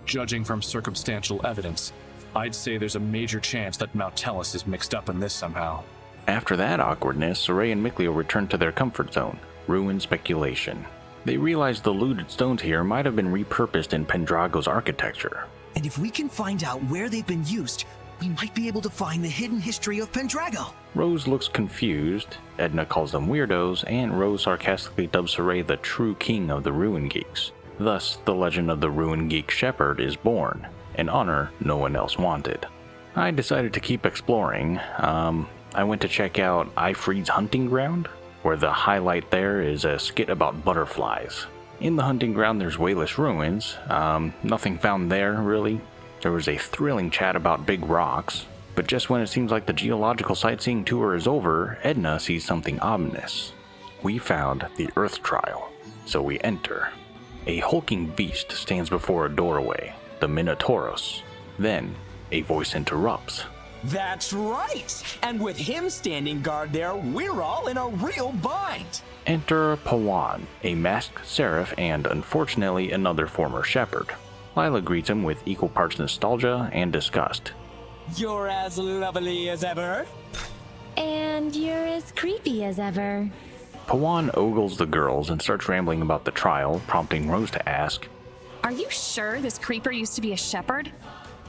Judging from circumstantial evidence, I'd say there's a major chance that Maltalis is mixed up in this somehow.
After that awkwardness, Saray and Mikleo return to their comfort zone, ruin speculation. They realize the looted stones here might have been repurposed in Pendrago's architecture.
And if we can find out where they've been used, we might be able to find the hidden history of Pendrago.
Rose looks confused, Edna calls them weirdos, and Rose sarcastically dubs Saray the true king of the Ruin Geeks. Thus, the legend of the Ruin Geek Shepherd is born, an honor no one else wanted. I decided to keep exploring. I went to check out Ifreed's hunting ground, where the highlight there is a skit about butterflies. In the hunting ground there's Wayless ruins. Nothing found there, really. There was a thrilling chat about big rocks, but just when it seems like the geological sightseeing tour is over, Edna sees something ominous. We found the Earth Trial, so we enter. A hulking beast stands before a doorway, the Minotauros. Then, a voice interrupts.
That's right! And with him standing guard there, we're all in a real bind!
Enter Pawan, a masked seraph and, unfortunately, another former shepherd. Lila greets him with equal parts nostalgia and disgust.
You're as lovely as ever.
And you're as creepy as ever.
Pawan ogles the girls and starts rambling about the trial, prompting Rose to ask,
Are you sure this creeper used to be a shepherd?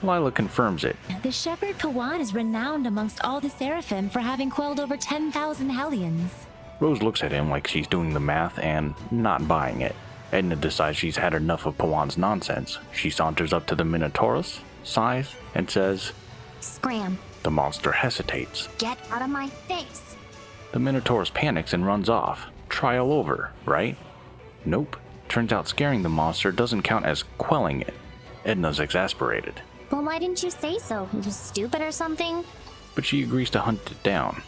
Lila confirms it.
The shepherd Pawan is renowned amongst all the seraphim for having quelled over 10,000 Hellions.
Rose looks at him like she's doing the math and not buying it. Edna decides she's had enough of Pawan's nonsense. She saunters up to the Minotauros, sighs, and says,
Scram.
The monster hesitates.
Get out of my face.
The Minotauros panics and runs off. Trial over, right? Nope. Turns out scaring the monster doesn't count as quelling it. Edna's exasperated.
Well, why didn't you say so? You stupid or something?
But she agrees to hunt it down.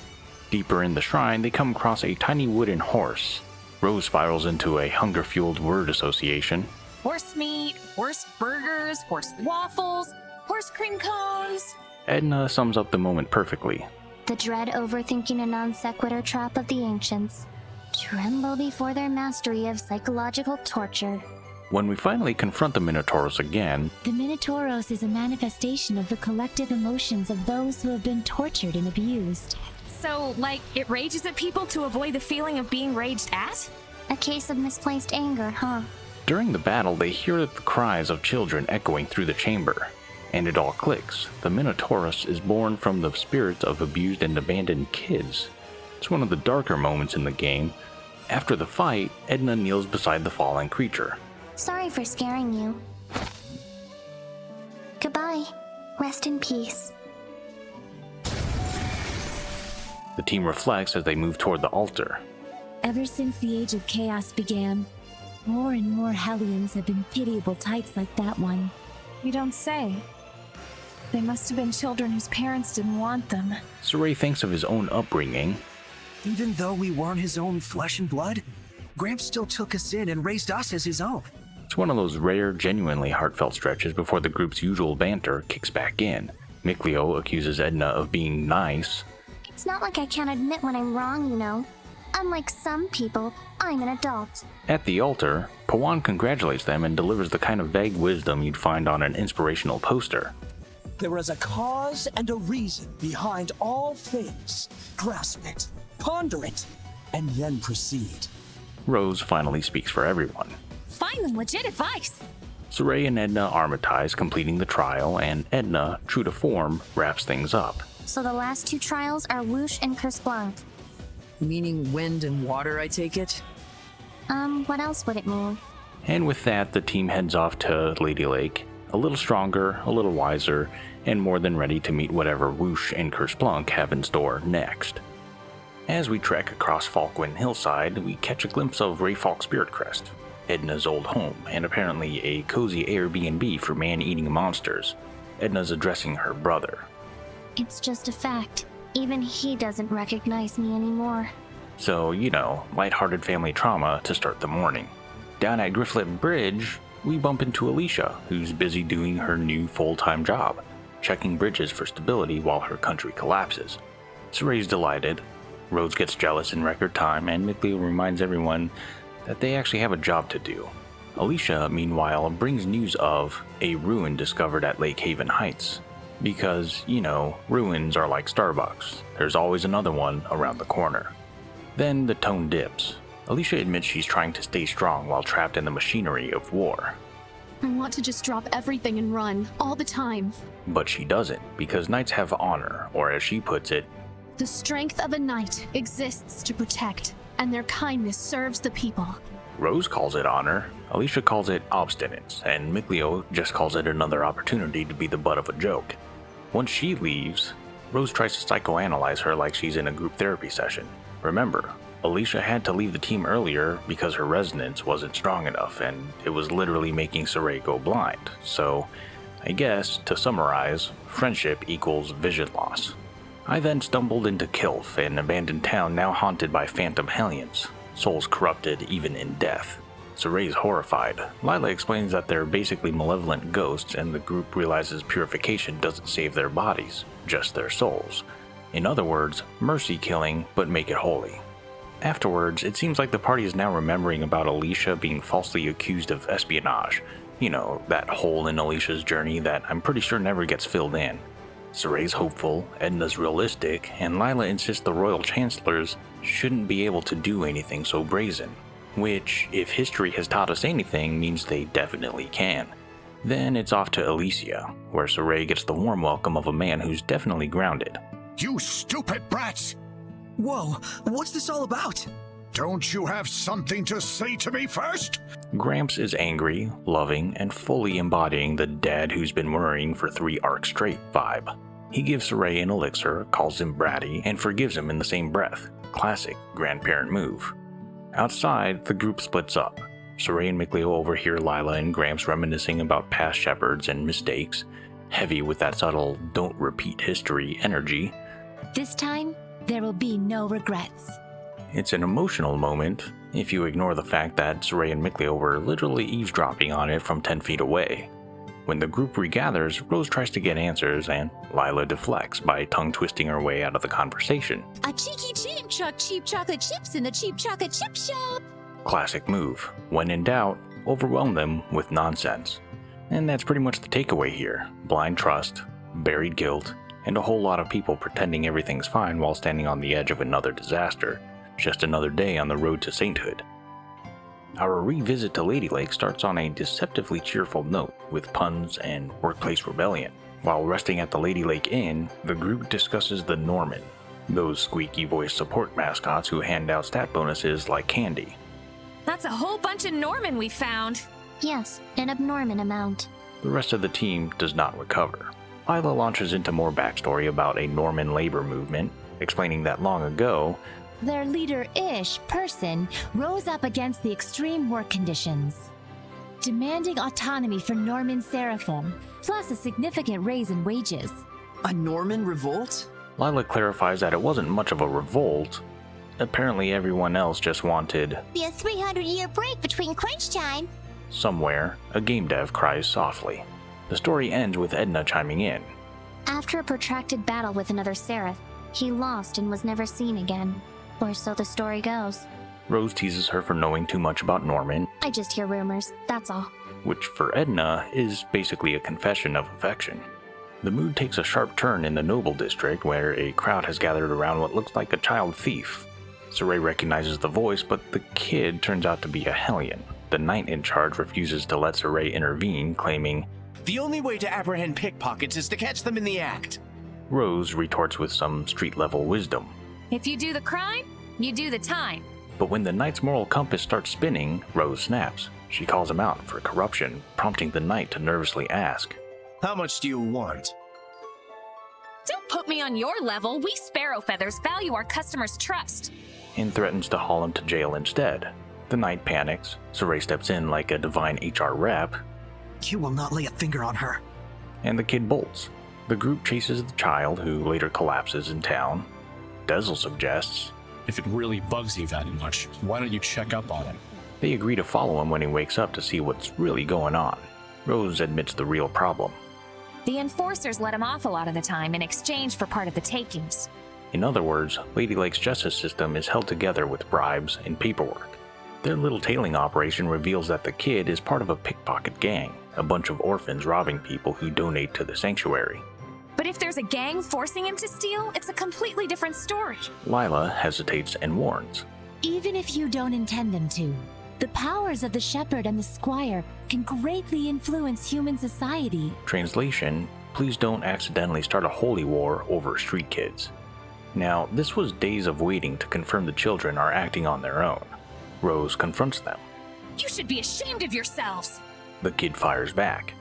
Deeper in the shrine, they come across a tiny wooden horse. Rose spirals into a hunger-fueled word association.
Horse meat, horse burgers, horse waffles, horse cream cones.
Edna sums up the moment perfectly.
The dread overthinking a non sequitur trap of the ancients. Tremble before their mastery of psychological torture.
When we finally confront the Minotauros again,
the Minotauros is a manifestation of the collective emotions of those who have been tortured and abused.
So, like, it rages at people to avoid the feeling of being raged at?
A case of misplaced anger, huh?
During the battle, they hear the cries of children echoing through the chamber, and it all clicks. The Minotaurus is born from the spirits of abused and abandoned kids. It's one of the darker moments in the game. After the fight, Edna kneels beside the fallen creature.
Sorry for scaring you. Goodbye. Rest in peace.
The team reflects as they move toward the altar.
Ever since the Age of Chaos began, more and more Hellions have been pitiable types like that one.
You don't say. They must have been children whose parents didn't want them.
Saray thinks of his own upbringing.
Even though we weren't his own flesh and blood, Gramps still took us in and raised us as his own.
It's one of those rare, genuinely heartfelt stretches before the group's usual banter kicks back in. Mikleo accuses Edna of being nice.
It's not like I can't admit when I'm wrong, you know. Unlike some people, I'm an adult.
At the altar, Pawan congratulates them and delivers the kind of vague wisdom you'd find on an inspirational poster.
There is a cause and a reason behind all things. Grasp it, ponder it, and then proceed.
Rose finally speaks for everyone.
Finally, legit advice.
Saray and Edna armatize, completing the trial, and Edna, true to form, wraps things up.
So the last two trials are Whoosh and Kersplank.
Meaning wind and water, I take it?
What else would it mean?
And with that, the team heads off to Lady Lake, a little stronger, a little wiser, and more than ready to meet whatever Whoosh and Kersplank have in store next. As we trek across Falkwind Hillside, we catch a glimpse of Rayfalk Spirit Crest, Edna's old home, and apparently a cozy Airbnb for man-eating monsters. Edna's addressing her brother.
It's just a fact. Even he doesn't recognize me anymore.
So, you know, lighthearted family trauma to start the morning. Down at Grifflet Bridge, we bump into Alisha, who's busy doing her new full-time job, checking bridges for stability while her country collapses. Saray's delighted. Rose gets jealous in record time, and Mikleo reminds everyone that they actually have a job to do. Alisha, meanwhile, brings news of a ruin discovered at Lake Haven Heights. Because, you know, ruins are like Starbucks. There's always another one around the corner. Then the tone dips. Alisha admits she's trying to stay strong while trapped in the machinery of war.
I want to just drop everything and run, all the time.
But she doesn't, because knights have honor, or as she puts it,
The strength of a knight exists to protect, and their kindness serves the people.
Rose calls it honor, Alisha calls it obstinance, and Mikleo just calls it another opportunity to be the butt of a joke. Once she leaves, Rose tries to psychoanalyze her like she's in a group therapy session. Remember, Alisha had to leave the team earlier because her resonance wasn't strong enough, and it was literally making Saray go blind. So, I guess, to summarize, friendship equals vision loss. I then stumbled into Kilf, an abandoned town now haunted by phantom hellions, souls corrupted even in death. Saray's horrified. Lila explains that they're basically malevolent ghosts, and the group realizes purification doesn't save their bodies, just their souls. In other words, mercy killing, but make it holy. Afterwards, it seems like the party is now remembering about Alisha being falsely accused of espionage. You know, that hole in Alisha's journey that I'm pretty sure never gets filled in. Saray's hopeful, Edna's realistic, and Lila insists the Royal Chancellors shouldn't be able to do anything so brazen. Which, if history has taught us anything, means they definitely can. Then it's off to Elysia, where Saray gets the warm welcome of a man who's definitely grounded.
You stupid brats!
Whoa, what's this all about?
Don't you have something to say to me first?
Gramps is angry, loving, and fully embodying the dad who's been worrying for 3 arcs straight vibe. He gives Saray an elixir, calls him bratty, and forgives him in the same breath. Classic grandparent move. Outside, the group splits up. Saray and Mikleo overhear Lila and Gramps reminiscing about past shepherds and mistakes, heavy with that subtle don't repeat history energy.
This time, there will be no regrets.
It's an emotional moment, if you ignore the fact that Saray and Mikleo were literally eavesdropping on it from 10 feet away. When the group regathers, Rose tries to get answers, and Lila deflects by tongue-twisting her way out of the conversation.
A cheeky cheap truck, cheap chocolate chips in the cheap chocolate chip shop.
Classic move. When in doubt, overwhelm them with nonsense. And that's pretty much the takeaway here. Blind trust, buried guilt, and a whole lot of people pretending everything's fine while standing on the edge of another disaster. Just another day on the road to sainthood. Our revisit to Lady Lake starts on a deceptively cheerful note, with puns and workplace rebellion. While resting at the Lady Lake Inn, the group discusses the Norman, those squeaky-voiced support mascots who hand out stat bonuses like candy.
That's a whole bunch of Norman we found.
Yes, an abnormal amount.
The rest of the team does not recover. Lila launches into more backstory about a Norman labor movement, explaining that long ago,
their leader-ish person rose up against the extreme work conditions, demanding autonomy for Norman Seraphim, plus a significant raise in wages.
A Norman revolt?
Lila clarifies that it wasn't much of a revolt. Apparently everyone else just wanted
Be a 300-year break between crunch time.
Somewhere, a game dev cries softly. The story ends with Edna chiming in.
After a protracted battle with another Seraph, he lost and was never seen again. Or so the story goes.
Rose teases her for knowing too much about Norman,
I just hear rumors, that's all.
which for Edna is basically a confession of affection. The mood takes a sharp turn in the Noble District, where a crowd has gathered around what looks like a child thief. Saray recognizes the voice, but the kid turns out to be a Hellion. The knight in charge refuses to let Saray intervene, claiming,
"The only way to apprehend pickpockets is to catch them in the act."
Rose retorts with some street-level wisdom.
If you do the crime, you do the time.
But when the knight's moral compass starts spinning, Rose snaps. She calls him out for corruption, prompting the knight to nervously ask,
"How much do you want?"
Don't put me on your level. We Sparrow Feathers value our customers' trust.
and threatens to haul him to jail instead. The knight panics. Saray steps in like a divine HR rep,
You will not lay a finger on her.
and the kid bolts. The group chases the child, who later collapses in town. Dezel suggests
If it really bugs you that much, why don't you check up on him?
they agree to follow him when he wakes up to see what's really going on. Rose admits the real problem.
The enforcers let him off a lot of the time in exchange for part of the takings.
In other words, Lady Lake's justice system is held together with bribes and paperwork. Their little tailing operation reveals that the kid is part of a pickpocket gang, a bunch of orphans robbing people who donate to the sanctuary.
But if there's a gang forcing him to steal, it's a completely different story.
Lila hesitates and warns.
Even if you don't intend them to, the powers of the shepherd and the squire can greatly influence human society.
Translation, please don't accidentally start a holy war over street kids. Now, this was days of waiting to confirm the children are acting on their own. Rose confronts them.
You should be ashamed of yourselves.
The kid fires back,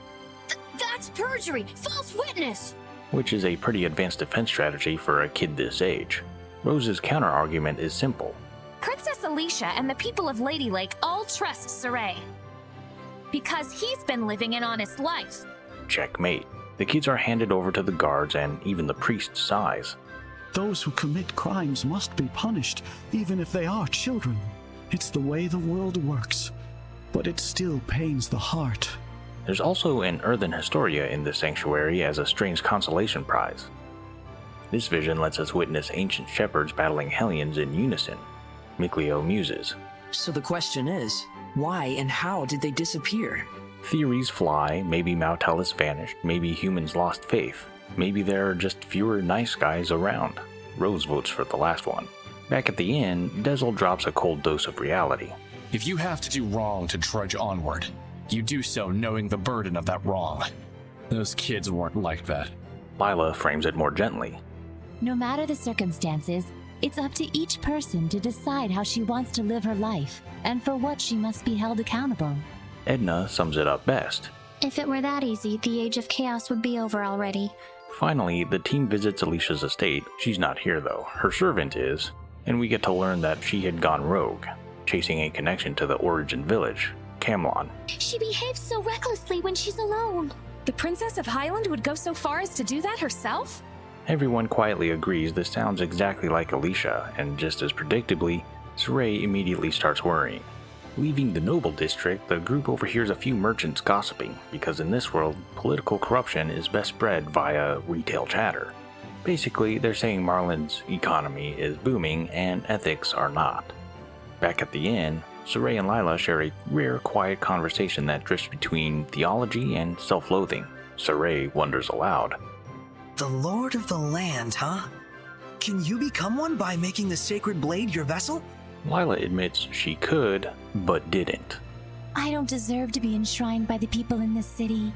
That's perjury, false witness.
which is a pretty advanced defense strategy for a kid this age. Rose's counter-argument is simple.
Princess Alisha and the people of Lady Lake all trust Saray. Because he's been living an honest life.
Checkmate. The kids are handed over to the guards and even the priest sighs.
Those who commit crimes must be punished, even if they are children. It's the way the world works, but it still pains the heart.
There's also an earthen Historia in this sanctuary as a strange consolation prize. This vision lets us witness ancient shepherds battling Hellions in unison. Mikleo muses.
So the question is, why and how did they disappear?
Theories fly, maybe Maltellus vanished, maybe humans lost faith, maybe there are just fewer nice guys around. Rose votes for the last one. Back at the inn, Dezel drops a cold dose of reality.
If you have to do wrong to trudge onward, you do so knowing the burden of that wrong. Those kids weren't like that.
Lila frames it more gently.
No matter the circumstances, it's up to each person to decide how she wants to live her life and for what she must be held accountable.
Edna sums it up best.
If it were that easy, the Age of Chaos would be over already.
Finally, the team visits Alisha's estate. She's not here though, her servant is, and we get to learn that she had gone rogue, chasing a connection to the origin village, Camlon.
She behaves so recklessly when she's alone.
The Princess of Highland would go so far as to do that herself?
Everyone quietly agrees this sounds exactly like Alisha, and just as predictably, Saray immediately starts worrying. Leaving the Noble District, the group overhears a few merchants gossiping, because in this world, political corruption is best spread via retail chatter. Basically, they're saying Marlin's economy is booming and ethics are not. Back at the inn, Saray and Lila share a rare, quiet conversation that drifts between theology and self-loathing. Saray wonders aloud.
The Lord of the Land, huh? Can you become one by making the sacred blade your vessel?
Lila admits she could, but didn't.
I don't deserve to be enshrined by the people in this city.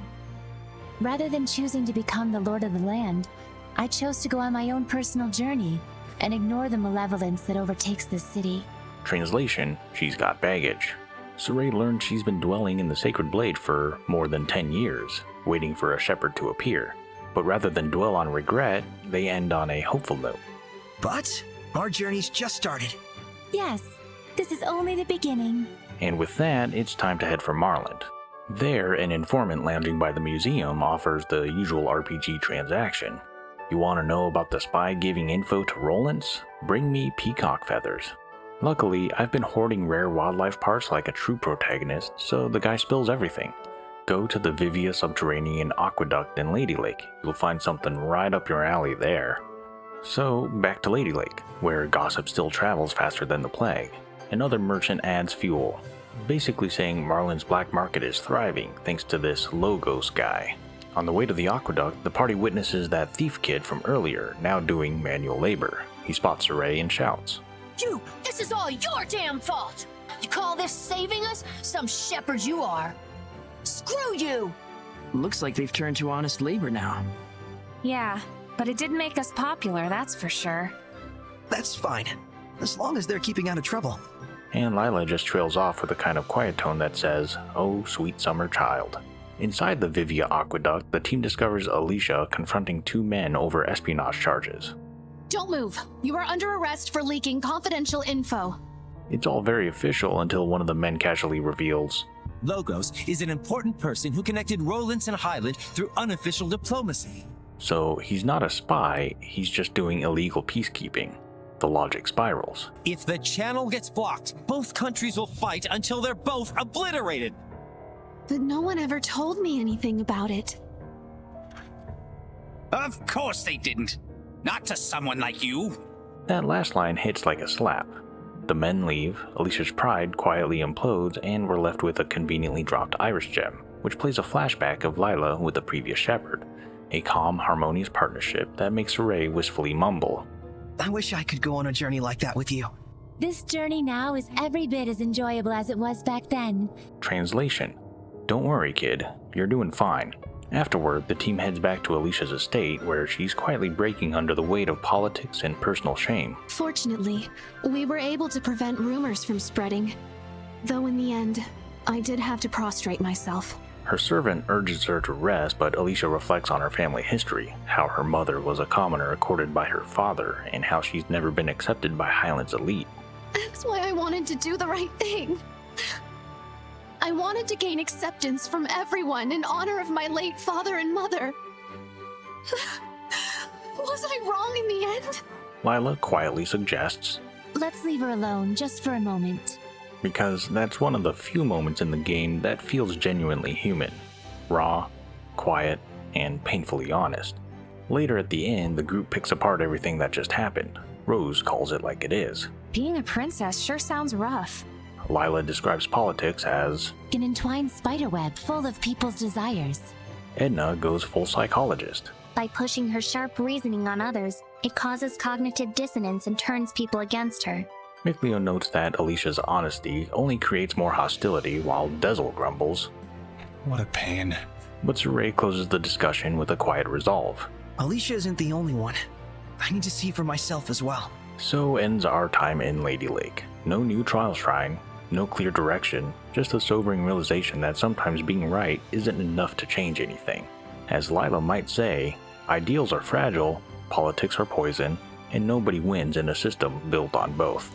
Rather than choosing to become the lord of the land, I chose to go on my own personal journey and ignore the malevolence that overtakes this city.
Translation, she's got baggage. Saray learned she's been dwelling in the Sacred Blade for more than 10 years, waiting for a shepherd to appear. But rather than dwell on regret, they end on a hopeful note.
But our journey's just started.
Yes, this is only the beginning.
And with that, it's time to head for Marland. There, an informant lounging by the museum offers the usual RPG transaction. You want to know about the spy giving info to Rollins? Bring me peacock feathers. Luckily, I've been hoarding rare wildlife parts like a true protagonist, so the guy spills everything. Go to the Vivia Subterranean Aqueduct in Lady Lake. You'll find something right up your alley there. So, back to Lady Lake, where gossip still travels faster than the plague. Another merchant adds fuel, basically saying Marland's black market is thriving thanks to this Logos guy. On the way to the aqueduct, the party witnesses that thief kid from earlier now doing manual labor. He spots Saray and shouts,
"You! This is all your damn fault! You call this saving us? Some shepherd you are! Screw you!"
Looks like they've turned to honest labor now.
Yeah, but it did make us popular, that's for sure.
That's fine, as long as they're keeping out of trouble.
And Lila just trails off with a kind of quiet tone that says, "Oh, sweet summer child." Inside the Vivia Aqueduct, the team discovers Alisha confronting two men over espionage charges.
Don't move. You are under arrest for leaking confidential info.
It's all very official until one of the men casually reveals,
Logos is an important person who connected Rollins and Highland through unofficial diplomacy.
So he's not a spy, he's just doing illegal peacekeeping. The logic spirals.
If the channel gets blocked, both countries will fight until they're both obliterated.
But no one ever told me anything about it.
Of course they didn't. Not to someone like you.
That last line hits like a slap. The men leave, Alicia's pride quietly implodes, and we're left with a conveniently dropped iris gem, which plays a flashback of Lila with the previous shepherd. A calm, harmonious partnership that makes Saray wistfully mumble,
I wish I could go on a journey like that with you.
This journey now is every bit as enjoyable as it was back then.
Translation, don't worry kid, you're doing fine. Afterward, the team heads back to Alicia's estate where she's quietly breaking under the weight of politics and personal shame.
Fortunately, we were able to prevent rumors from spreading. Though in the end, I did have to prostrate myself.
Her servant urges her to rest, but Alisha reflects on her family history, how her mother was a commoner courted by her father, and how she's never been accepted by Highland's elite.
That's why I wanted to do the right thing. I wanted to gain acceptance from everyone in honor of my late father and mother. Was I wrong in the end?
Lila quietly suggests,
Let's leave her alone just for a moment.
Because that's one of the few moments in the game that feels genuinely human. Raw, quiet, and painfully honest. Later at the end, the group picks apart everything that just happened. Rose calls it like it is.
Being a princess sure sounds rough.
Lila describes politics as
an entwined spiderweb full of people's desires.
Edna goes full psychologist.
By pushing her sharp reasoning on others, it causes cognitive dissonance and turns people against her.
Mithleo notes that Alicia's honesty only creates more hostility, while Dezel grumbles,
"What a pain."
But Saray closes the discussion with a quiet resolve.
Alisha isn't the only one. I need to see for myself as well.
So ends our time in Lady Lake. No new trial shrine, no clear direction, just a sobering realization that sometimes being right isn't enough to change anything. As Lila might say, ideals are fragile, politics are poison, and nobody wins in a system built on both.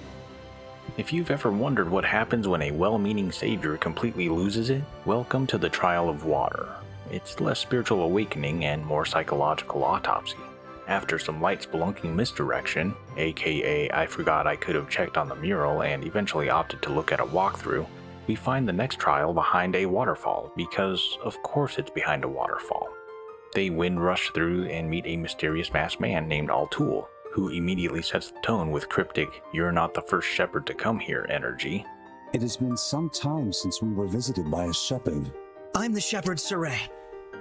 If you've ever wondered what happens when a well-meaning savior completely loses it, welcome to the Trial of Water. It's less spiritual awakening and more psychological autopsy. After some light spelunking misdirection, aka I forgot I could have checked on the mural and eventually opted to look at a walkthrough, we find the next trial behind a waterfall, because of course it's behind a waterfall. They wind rush through and meet a mysterious masked man named Altul, who immediately sets the tone with cryptic, "You're not the first shepherd to come here" energy.
It has been some time since we were visited by a shepherd.
I'm the shepherd Saray.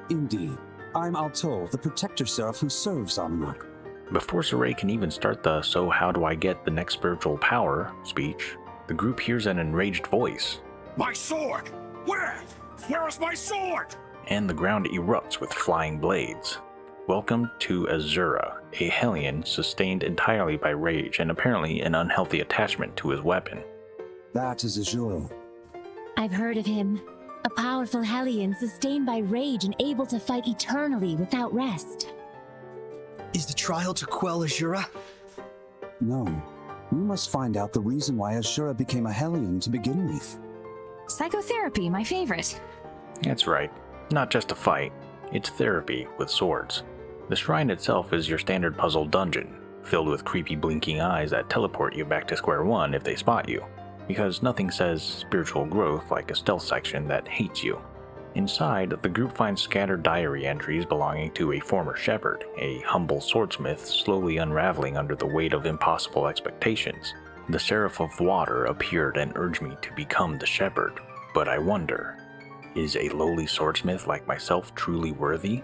Indeed. I'm Altul, the protector seraph who serves Amunok.
Before Saray can even start the "so how do I get the next spiritual power" speech, The group hears an enraged voice.
My sword! Where? Where is my sword?
And the ground erupts with flying blades. Welcome to Azura, a Hellion sustained entirely by rage and apparently an unhealthy attachment to his weapon.
That is Azura.
I've heard of him. A powerful Hellion sustained by rage and able to fight eternally without rest.
Is the trial to quell Azura?
No. We must find out the reason why Azura became a Hellion to begin with.
Psychotherapy, my favorite.
That's right. Not just a fight. It's therapy with swords. The shrine itself is your standard puzzle dungeon, filled with creepy blinking eyes that teleport you back to square one if they spot you, because nothing says spiritual growth like a stealth section that hates you. Inside, the group finds scattered diary entries belonging to a former shepherd, a humble swordsmith slowly unraveling under the weight of impossible expectations. The Seraph of Water appeared and urged me to become the shepherd, but I wonder, is a lowly swordsmith like myself truly worthy?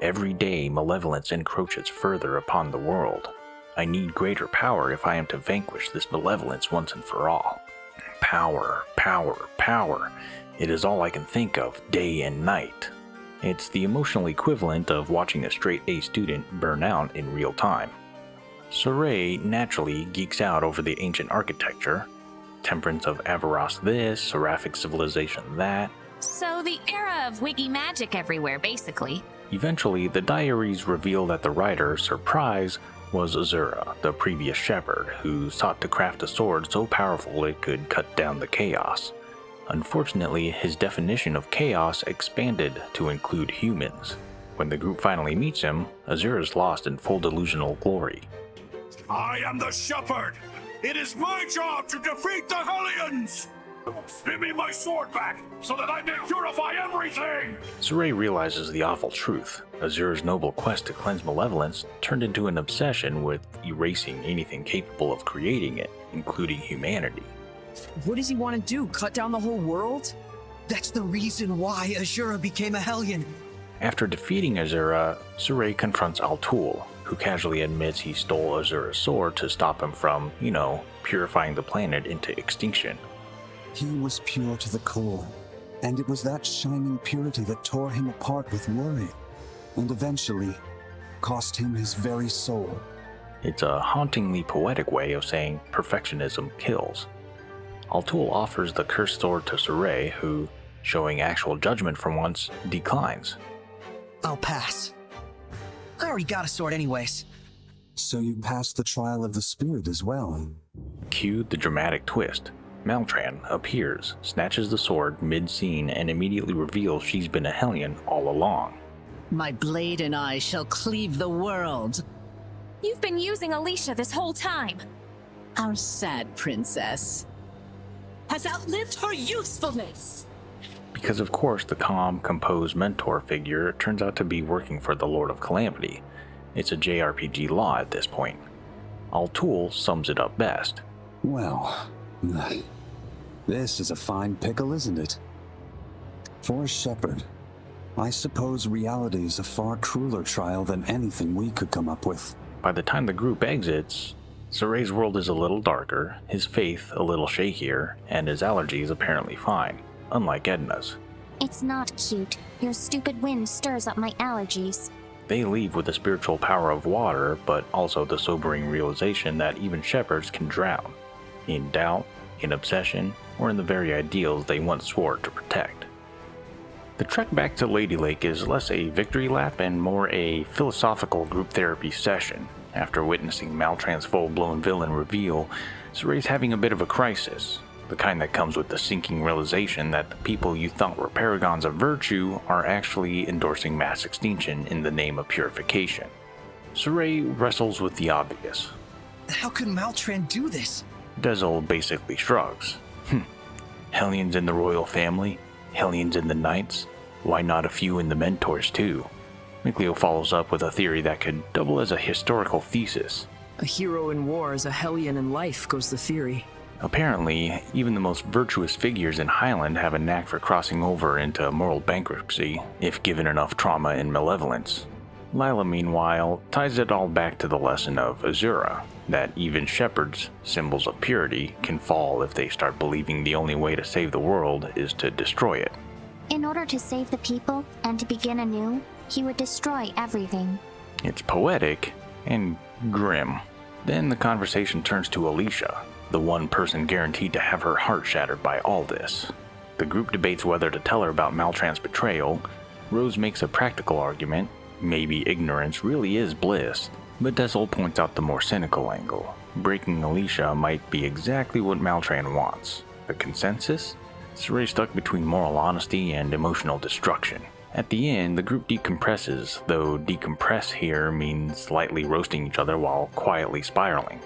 Every day, malevolence encroaches further upon the world. I need greater power if I am to vanquish this malevolence once and for all. Power, power, power. It is all I can think of day and night. It's the emotional equivalent of watching a straight-A student burn out in real time. Saray naturally geeks out over the ancient architecture. Temperance of Avaros this, Seraphic civilization that.
So the era of wiggy magic everywhere, basically.
Eventually, the diaries reveal that the writer, Surprise, was Azura, the previous shepherd, who sought to craft a sword so powerful it could cut down the chaos. Unfortunately, his definition of chaos expanded to include humans. When the group finally meets him, Azura is lost in full delusional glory.
I am the shepherd! It is my job to defeat the Hellions! Give me my sword back, so that I may purify everything!
Saray realizes the awful truth. Azura's noble quest to cleanse malevolence turned into an obsession with erasing anything capable of creating it, including humanity.
What does he want to do? Cut down the whole world?
That's the reason why Azura became a Hellion.
After defeating Azura, Saray confronts Altul, who casually admits he stole Azura's sword to stop him from, purifying the planet into extinction.
He was pure to the core, and it was that shining purity that tore him apart with worry, and eventually cost him his very soul.
It's a hauntingly poetic way of saying perfectionism kills. Altul offers the cursed sword to Saray, who, showing actual judgment for once, declines.
I'll pass. I already got a sword anyways.
So you passed the trial of the spirit as well.
Cue the dramatic twist. Maltran appears, snatches the sword mid-scene, and immediately reveals she's been a Hellion all along.
My blade and I shall cleave the world.
You've been using Alisha this whole time.
Our sad princess has outlived her usefulness.
Because of course the calm, composed mentor figure turns out to be working for the Lord of Calamity. It's a JRPG law at this point. Altul sums it up best.
Well, this is a fine pickle, isn't it? For a shepherd, I suppose reality is a far crueler trial than anything we could come up with.
By the time the group exits, Saray's world is a little darker, his faith a little shakier, and his allergies apparently fine, unlike Edna's.
It's not cute. Your stupid wind stirs up my allergies.
They leave with the spiritual power of water, but also the sobering realization that even shepherds can drown. In doubt, in obsession, or in the very ideals they once swore to protect. The trek back to Lady Lake is less a victory lap and more a philosophical group therapy session. After witnessing Maltran's full-blown villain reveal, Saray's having a bit of a crisis, the kind that comes with the sinking realization that the people you thought were paragons of virtue are actually endorsing mass extinction in the name of purification. Saray wrestles with the obvious.
How could Maltran do this?
Dezel basically shrugs. Hellions in the royal family? Hellions in the knights? Why not a few in the mentors too? Mikleo follows up with a theory that could double as a historical thesis.
A hero in war is a Hellion in life, goes the theory.
Apparently, even the most virtuous figures in Highland have a knack for crossing over into moral bankruptcy if given enough trauma and malevolence. Lila, meanwhile, ties it all back to the lesson of Azura, that even shepherds, symbols of purity, can fall if they start believing the only way to save the world is to destroy it.
In order to save the people and to begin anew, he would destroy everything.
It's poetic and grim. Then the conversation turns to Alisha, the one person guaranteed to have her heart shattered by all this. The group debates whether to tell her about Maltran's betrayal. Rose makes a practical argument. Maybe ignorance really is bliss, but Desil points out the more cynical angle. Breaking Alisha might be exactly what Maltran wants. A consensus? Saray stuck between moral honesty and emotional destruction. At the end, the group decompresses, though decompress here means lightly roasting each other while quietly spiraling.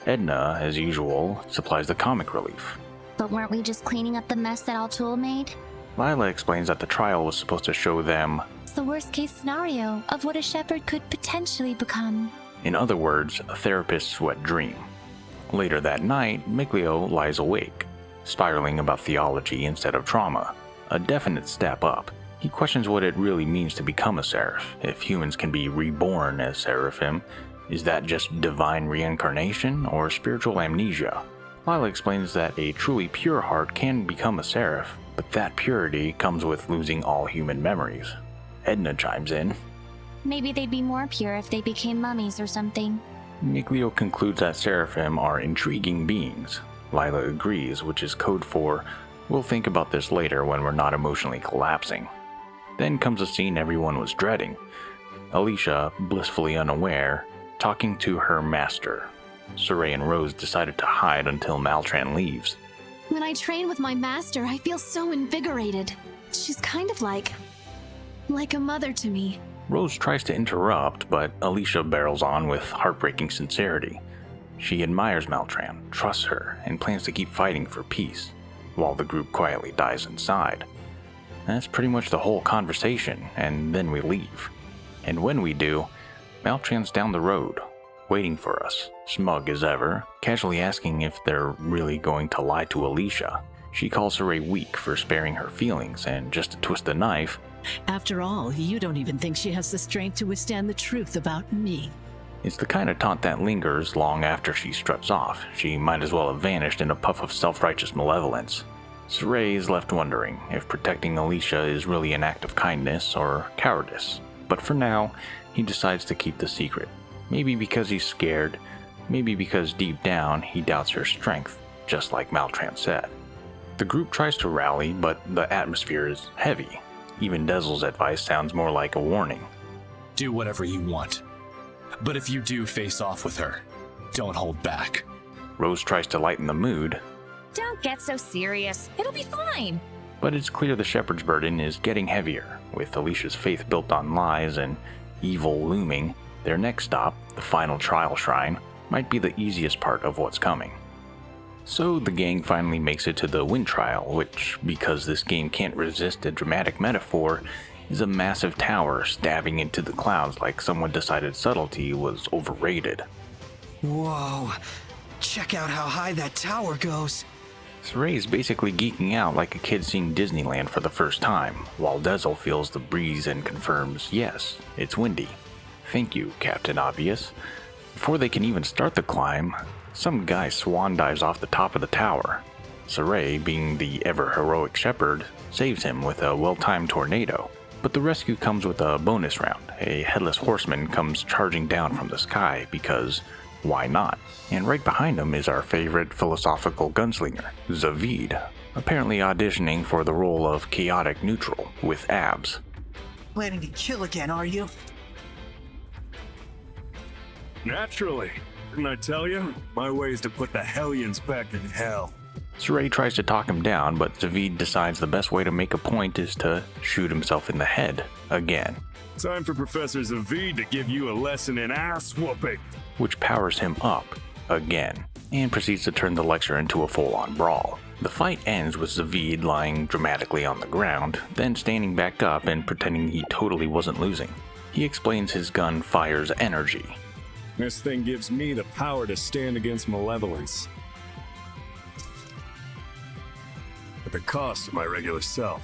Edna, as usual, supplies the comic relief.
But weren't we just cleaning up the mess that Altul made?
Lila explains that the trial was supposed to show them
the worst case scenario of what a shepherd could potentially become.
In other words, a therapist's wet dream. Later that night, Miglio lies awake, spiraling about theology instead of trauma. A definite step up. He questions what it really means to become a seraph. If humans can be reborn as seraphim, is that just divine reincarnation or spiritual amnesia? Lila explains that a truly pure heart can become a seraph, but that purity comes with losing all human memories. Edna chimes in.
Maybe they'd be more pure if they became mummies or something.
Miglio concludes that seraphim are intriguing beings. Lila agrees, which is code for, we'll think about this later when we're not emotionally collapsing. Then comes a scene everyone was dreading. Alisha, blissfully unaware, talking to her master. Saray and Rose decided to hide until Maltran leaves.
When I train with my master, I feel so invigorated. She's kind of like a mother to me.
Rose tries to interrupt, but Alisha barrels on with heartbreaking sincerity. She admires Maltran, trusts her, and plans to keep fighting for peace, while the group quietly dies inside. That's pretty much the whole conversation, and then we leave. And when we do, Maltran's down the road, waiting for us, smug as ever, casually asking if they're really going to lie to Alisha. She calls her weak for sparing her feelings, and just to twist the knife,
after all, you don't even think she has the strength to withstand the truth about me.
It's the kind of taunt that lingers long after she struts off. She might as well have vanished in a puff of self-righteous malevolence. Saray is left wondering if protecting Alisha is really an act of kindness or cowardice. But for now, he decides to keep the secret. Maybe because he's scared, maybe because deep down he doubts her strength, just like Maltran said. The group tries to rally, but the atmosphere is heavy. Even Desil's advice sounds more like a warning.
Do whatever you want. But if you do face off with her, don't hold back.
Rose tries to lighten the mood.
Don't get so serious. It'll be fine.
But it's clear the shepherd's burden is getting heavier. With Alicia's faith built on lies and evil looming, their next stop, the final trial shrine, might be the easiest part of what's coming. So the gang finally makes it to the wind trial, which, because this game can't resist a dramatic metaphor, is a massive tower stabbing into the clouds like someone decided subtlety was overrated.
Whoa, check out how high that tower goes.
Saray's basically geeking out like a kid seeing Disneyland for the first time, while Desil feels the breeze and confirms, yes, it's windy. Thank you, Captain Obvious. Before they can even start the climb, some guy swan dives off the top of the tower. Saray, being the ever-heroic shepherd, saves him with a well-timed tornado. But the rescue comes with a bonus round. A headless horseman comes charging down from the sky because, why not? And right behind him is our favorite philosophical gunslinger, Zavid, apparently auditioning for the role of chaotic neutral with abs.
Planning to kill again, are you?
Naturally. Didn't I tell you? My way is to put the Hellions back in hell.
Saray tries to talk him down, but Zavid decides the best way to make a point is to shoot himself in the head again.
Time for Professor Zavid to give you a lesson in ass whooping.
Which powers him up again, and proceeds to turn the lecture into a full-on brawl. The fight ends with Zavid lying dramatically on the ground, then standing back up and pretending he totally wasn't losing. He explains his gun fires energy.
This thing gives me the power to stand against malevolence. At the cost of my regular self.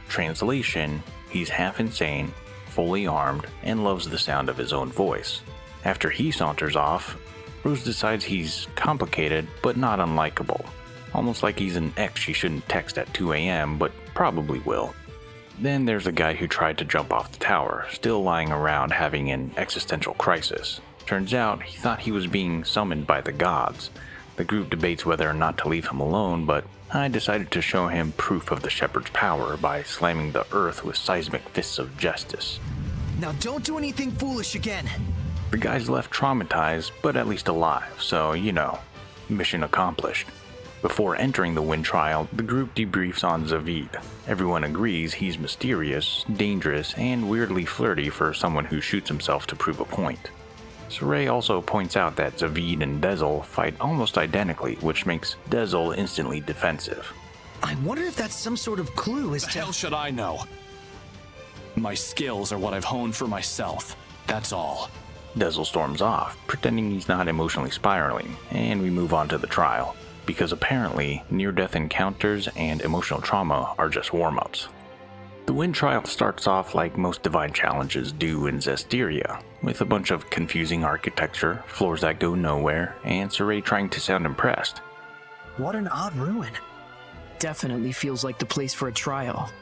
Translation, he's half insane, fully armed and loves the sound of his own voice. After he saunters off, Rose decides he's complicated but not unlikable. Almost like he's an ex she shouldn't text at 2 a.m. but probably will. Then there's a guy who tried to jump off the tower, still lying around having an existential crisis. Turns out he thought he was being summoned by the gods. The group debates whether or not to leave him alone, but I decided to show him proof of the Shepherd's power by slamming the earth with seismic fists of justice.
Now don't do anything foolish again.
The guy's left traumatized, but at least alive, so mission accomplished. Before entering the wind trial, the group debriefs on Zavid. Everyone agrees he's mysterious, dangerous, and weirdly flirty for someone who shoots himself to prove a point. Saray also points out that Zavid and Dezel fight almost identically, which makes Dezel instantly defensive.
I wonder if that's some sort of clue as to—
The hell should I know? My skills are what I've honed for myself. That's all.
Dezel storms off, pretending he's not emotionally spiraling, and we move on to the trial, because apparently near-death encounters and emotional trauma are just warm-ups. The wind trial starts off like most divine challenges do in Zestiria, with a bunch of confusing architecture, floors that go nowhere, and Saray trying to sound impressed.
What an odd ruin.
Definitely feels like the place for a trial.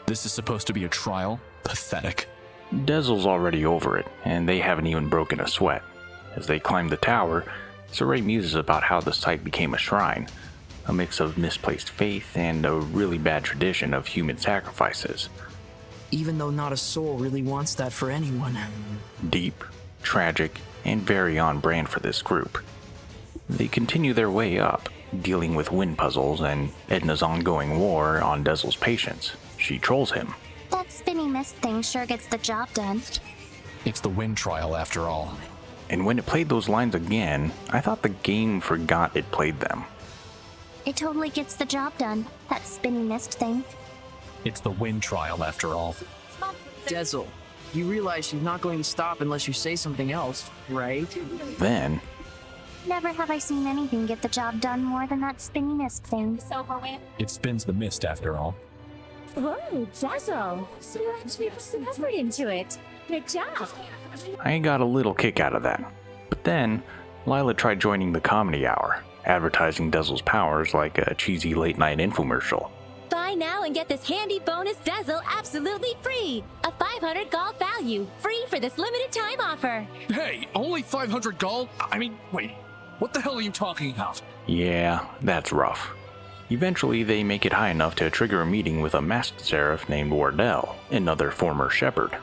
This is supposed to be a trial? Pathetic.
Dezel's already over it, and they haven't even broken a sweat. As they climb the tower, Saray muses about how the site became a shrine, a mix of misplaced faith and a really bad tradition of human sacrifices.
Even though not a soul really wants that for anyone.
Deep, tragic, and very on brand for this group. They continue their way up, dealing with wind puzzles and Edna's ongoing war on Dezel's patience. She trolls him.
That spinny mist thing sure gets the job done.
It's the wind trial after all.
And when it played those lines again, I thought the game forgot it played them.
It totally gets the job done, that spinny mist thing.
It's the wind trial after all.
Dezel, you realize she's not going to stop unless you say something else, right?
Then...
Never have I seen anything get the job done more than that spinny mist thing.
It spins the mist after all.
Whoa, Dezel. So you actually put some effort into it. Good job.
I got a little kick out of that. But then, Lila tried joining the comedy hour, advertising Dezel's powers like a cheesy late-night infomercial.
Buy now and get this handy bonus Dezel absolutely free. A 500 gold value, free for this limited time offer.
Hey, only 500 gold? I mean, wait, what the hell are you talking about?
Yeah, that's rough. Eventually, they make it high enough to trigger a meeting with a masked seraph named Wardell, another former shepherd.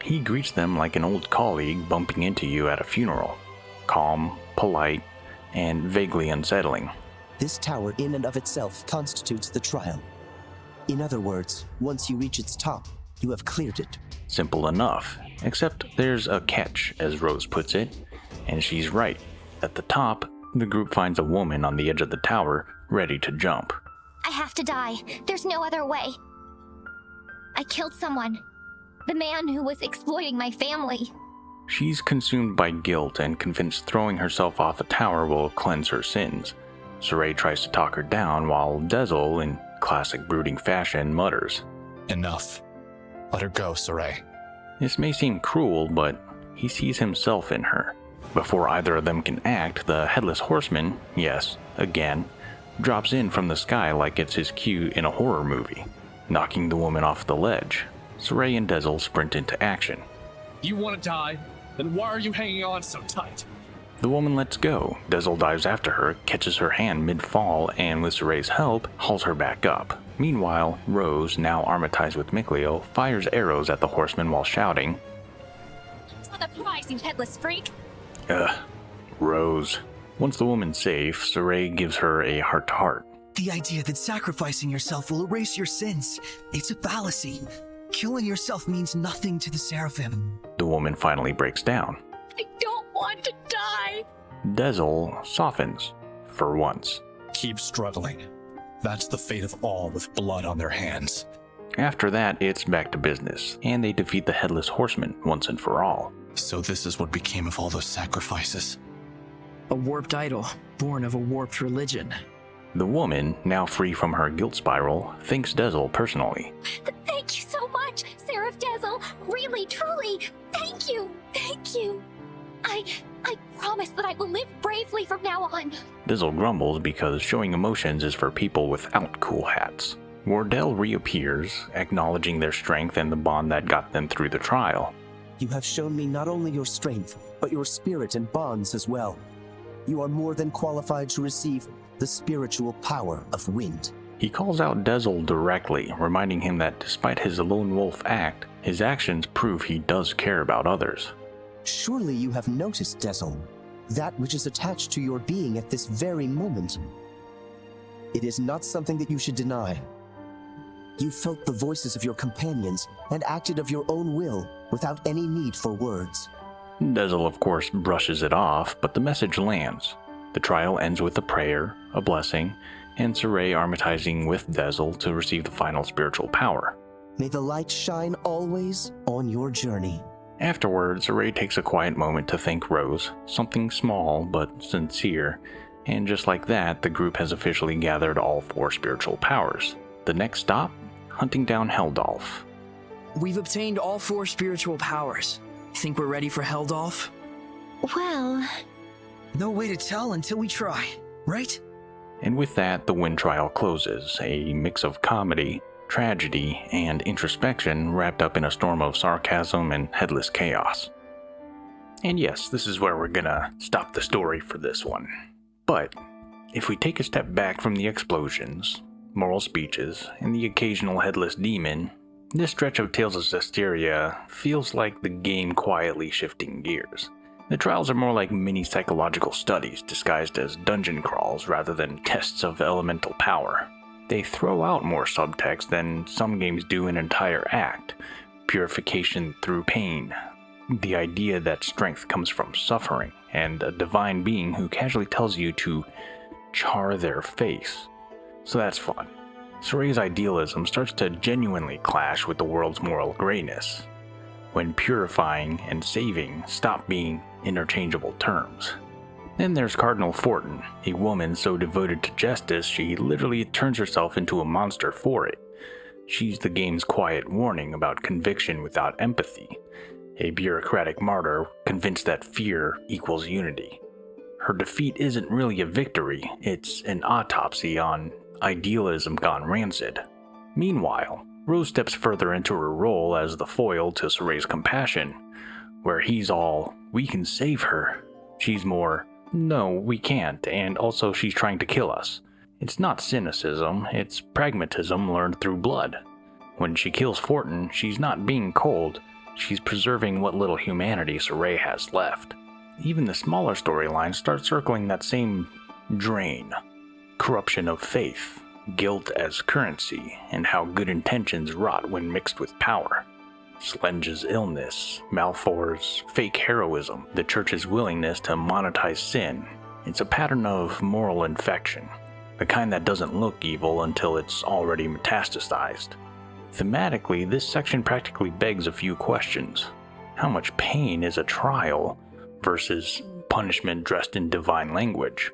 He greets them like an old colleague bumping into you at a funeral. Calm, polite, and vaguely unsettling.
This tower in and of itself constitutes the trial. In other words, once you reach its top, you have cleared it.
Simple enough, except there's a catch, as Rose puts it, and she's right. At the top, the group finds a woman on the edge of the tower, ready to jump.
I have to die. There's no other way. I killed someone. The man who was exploiting my family.
She's consumed by guilt and convinced throwing herself off a tower will cleanse her sins. Saray tries to talk her down while Dezel, in classic brooding fashion, mutters.
Enough. Let her go, Saray.
This may seem cruel, but he sees himself in her. Before either of them can act, the Headless Horseman, yes, again, drops in from the sky like it's his cue in a horror movie, knocking the woman off the ledge. Saray and Dezel sprint into action.
You want to die? Then why are you hanging on so tight?
The woman lets go. Dezel dives after her, catches her hand mid-fall, and with Saray's help, hauls her back up. Meanwhile, Rose, now armatized with Mikleo, fires arrows at the horseman while shouting,
For the prize, you headless freak!
Rose. Once the woman's safe, Saray gives her a heart-to-heart.
The idea that sacrificing yourself will erase your sins, it's a fallacy. Killing yourself means nothing to the Seraphim.
The woman finally breaks down.
I don't want to die.
Dezel softens, for once.
Keep struggling. That's the fate of all with blood on their hands.
After that, it's back to business, and they defeat the Headless Horseman once and for all.
So this is what became of all those sacrifices?
A warped idol, born of a warped religion.
The woman, now free from her guilt spiral, thanks Dezel personally.
Thank you so much, Seraph.
have, Dazzle. Really, truly. Thank you. Thank you. I promise that I will live bravely from now on.
Dizzle grumbles because showing emotions is for people without cool hats. Wardell reappears, acknowledging their strength and the bond that got them through the trial.
You have shown me not only your strength, but your spirit and bonds as well. You are more than qualified to receive the spiritual power of wind.
He calls out Dizzle directly, reminding him that despite his lone wolf act, his actions prove he does care about others.
Surely you have noticed, Dizzle, that which is attached to your being at this very moment. It is not something that you should deny. You felt the voices of your companions and acted of your own will without any need for words.
Dizzle, of course, brushes it off, but the message lands. The trial ends with a prayer, a blessing, and Saray armatizing with Dizzle to receive the final spiritual power.
May the light shine always on your journey.
Afterwards, Saray takes a quiet moment to thank Rose, something small but sincere, and just like that, the group has officially gathered all 4 spiritual powers. The next stop? Hunting down Heldolf.
We've obtained all 4 spiritual powers. Think we're ready for Heldolf?
Well...
No way to tell until we try, right?
And with that, the wind trial closes, a mix of comedy, tragedy, and introspection wrapped up in a storm of sarcasm and headless chaos. And yes, this is where we're gonna stop the story for this one. But if we take a step back from the explosions, moral speeches, and the occasional headless demon, this stretch of Tales of Zestiria feels like the game quietly shifting gears. The trials are more like mini psychological studies disguised as dungeon crawls rather than tests of elemental power. They throw out more subtext than some games do an entire act. Purification through pain. The idea that strength comes from suffering, and a divine being who casually tells you to char their face. So that's fun. Saray's idealism starts to genuinely clash with the world's moral grayness, when purifying and saving stop being interchangeable terms. Then there's Cardinal Forton, a woman so devoted to justice she literally turns herself into a monster for it. She's the game's quiet warning about conviction without empathy, a bureaucratic martyr convinced that fear equals unity. Her defeat isn't really a victory, it's an autopsy on idealism gone rancid. Meanwhile, Rose steps further into her role as the foil to Saray's compassion, where he's all, we can save her. She's more, no, we can't, and also she's trying to kill us. It's not cynicism, it's pragmatism learned through blood. When she kills Fortin, she's not being cold, she's preserving what little humanity Saray has left. Even the smaller storylines start circling that same drain. Corruption of faith, guilt as currency, and how good intentions rot when mixed with power. Slenge's illness, Malfor's fake heroism, the church's willingness to monetize sin. It's a pattern of moral infection, the kind that doesn't look evil until it's already metastasized. Thematically, this section practically begs a few questions. How much pain is a trial versus punishment dressed in divine language?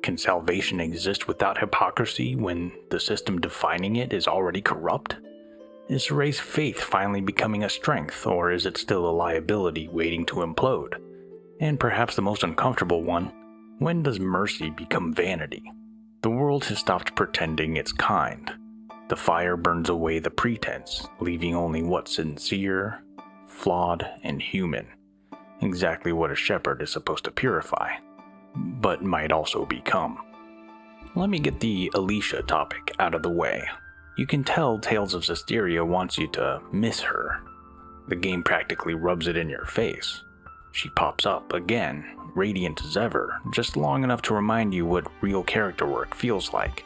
Can salvation exist without hypocrisy when the system defining it is already corrupt? Is Saray's faith finally becoming a strength, or is it still a liability waiting to implode? And perhaps the most uncomfortable one, when does mercy become vanity? The world has stopped pretending it's kind. The fire burns away the pretense, leaving only what's sincere, flawed, and human. Exactly what a shepherd is supposed to purify, but might also become. Let me get the Alisha topic out of the way. You can tell Tales of Zestiria wants you to miss her. The game practically rubs it in your face. She pops up again, radiant as ever, just long enough to remind you what real character work feels like.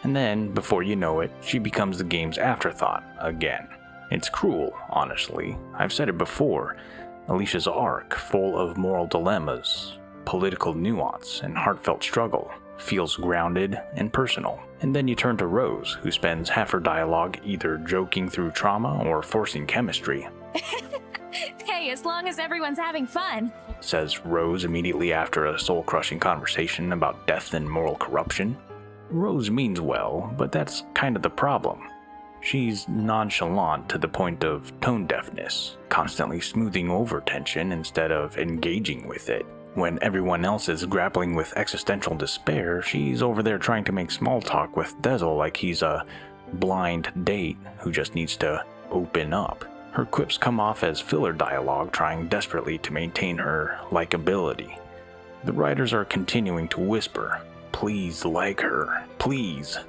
And then, before you know it, she becomes the game's afterthought again. It's cruel, honestly. I've said it before. Alisha's arc, full of moral dilemmas, political nuance, and heartfelt struggle, feels grounded and personal. And then you turn to Rose, who spends half her dialogue either joking through trauma or forcing chemistry.
Hey, as long as everyone's having fun,
says Rose immediately after a soul-crushing conversation about death and moral corruption. Rose means well, but that's kind of the problem. She's nonchalant to the point of tone deafness, constantly smoothing over tension instead of engaging with it. When everyone else is grappling with existential despair, she's over there trying to make small talk with Dezel like he's a blind date who just needs to open up. Her quips come off as filler dialogue, trying desperately to maintain her likability. The writers are continuing to whisper, "Please like her, please."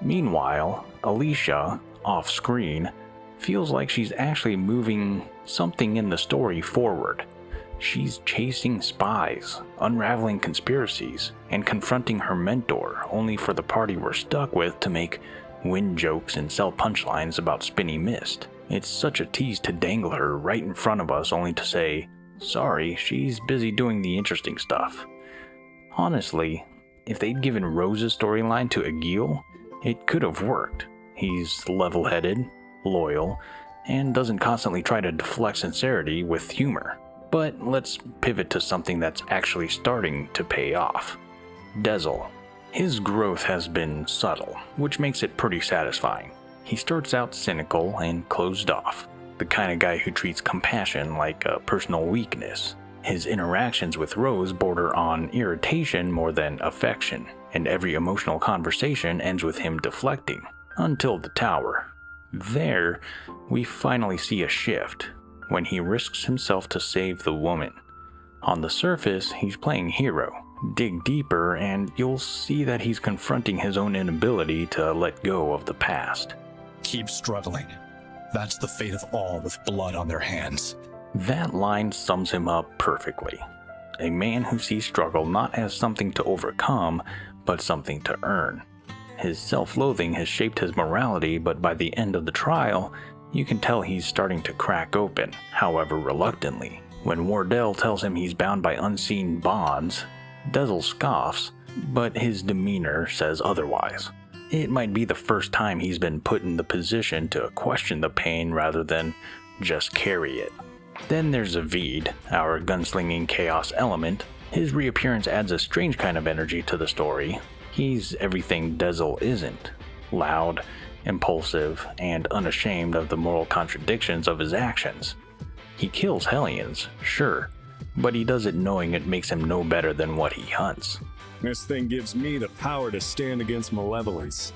Meanwhile, Alisha, off-screen, feels like she's actually moving something in the story forward. She's chasing spies, unraveling conspiracies, and confronting her mentor, only for the party we're stuck with to make wind jokes and sell punchlines about spinny mist. It's such a tease to dangle her right in front of us only to say, sorry, she's busy doing the interesting stuff. Honestly, if they'd given Rose's storyline to Egil, it could have worked. He's level-headed, loyal, and doesn't constantly try to deflect sincerity with humor. But let's pivot to something that's actually starting to pay off. Dezel. His growth has been subtle, which makes it pretty satisfying. He starts out cynical and closed off, the kind of guy who treats compassion like a personal weakness. His interactions with Rose border on irritation more than affection, and every emotional conversation ends with him deflecting, until the tower. There, we finally see a shift, when he risks himself to save the woman. On the surface, he's playing hero. Dig deeper, and you'll see that he's confronting his own inability to let go of the past.
Keep struggling. That's the fate of all with blood on their hands.
That line sums him up perfectly. A man who sees struggle not as something to overcome, but something to earn. His self-loathing has shaped his morality, but by the end of the trial, you can tell he's starting to crack open, however reluctantly. When Wardell tells him he's bound by unseen bonds, Dezel scoffs, but his demeanor says otherwise. It might be the first time he's been put in the position to question the pain rather than just carry it. Then there's Zavid, our gunslinging chaos element. His reappearance adds a strange kind of energy to the story. He's everything Dezel isn't. Loud, impulsive, and unashamed of the moral contradictions of his actions. He kills Hellions, sure, but he does it knowing it makes him no better than what he hunts.
This thing gives me the power to stand against malevolence.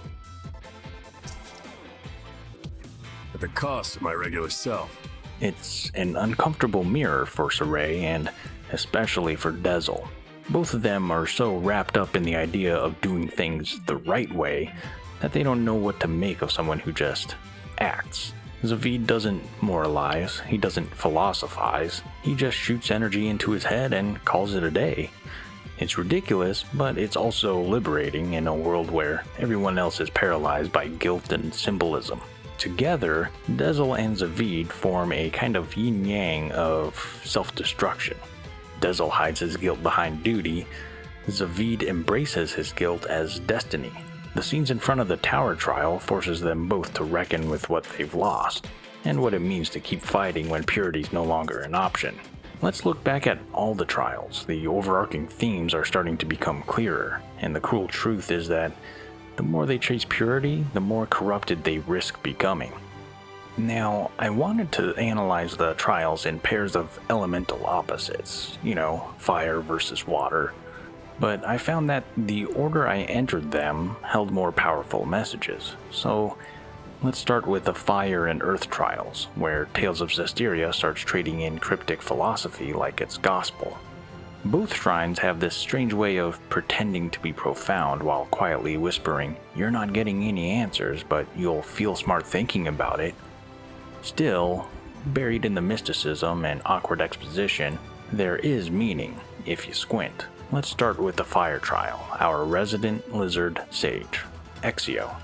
At the cost of my regular self.
It's an uncomfortable mirror for Saray and especially for Dezel. Both of them are so wrapped up in the idea of doing things the right way that they don't know what to make of someone who just acts. Zavid doesn't moralize, he doesn't philosophize, he just shoots energy into his head and calls it a day. It's ridiculous, but it's also liberating in a world where everyone else is paralyzed by guilt and symbolism. Together, Dezel and Zavid form a kind of yin-yang of self-destruction. Dezel hides his guilt behind duty, Zavid embraces his guilt as destiny. The scenes in front of the tower trial forces them both to reckon with what they've lost, and what it means to keep fighting when purity's no longer an option. Let's look back at all the trials. The overarching themes are starting to become clearer, and the cruel truth is that the more they chase purity, the more corrupted they risk becoming. Now, I wanted to analyze the trials in pairs of elemental opposites, fire versus water, but I found that the order I entered them held more powerful messages. So, let's start with the fire and earth trials, where Tales of Zestiria starts trading in cryptic philosophy like it's gospel. Both shrines have this strange way of pretending to be profound while quietly whispering, "You're not getting any answers, but you'll feel smart thinking about it." Still, buried in the mysticism and awkward exposition, there is meaning, if you squint. Let's start with the fire trial, our resident lizard sage, Exio.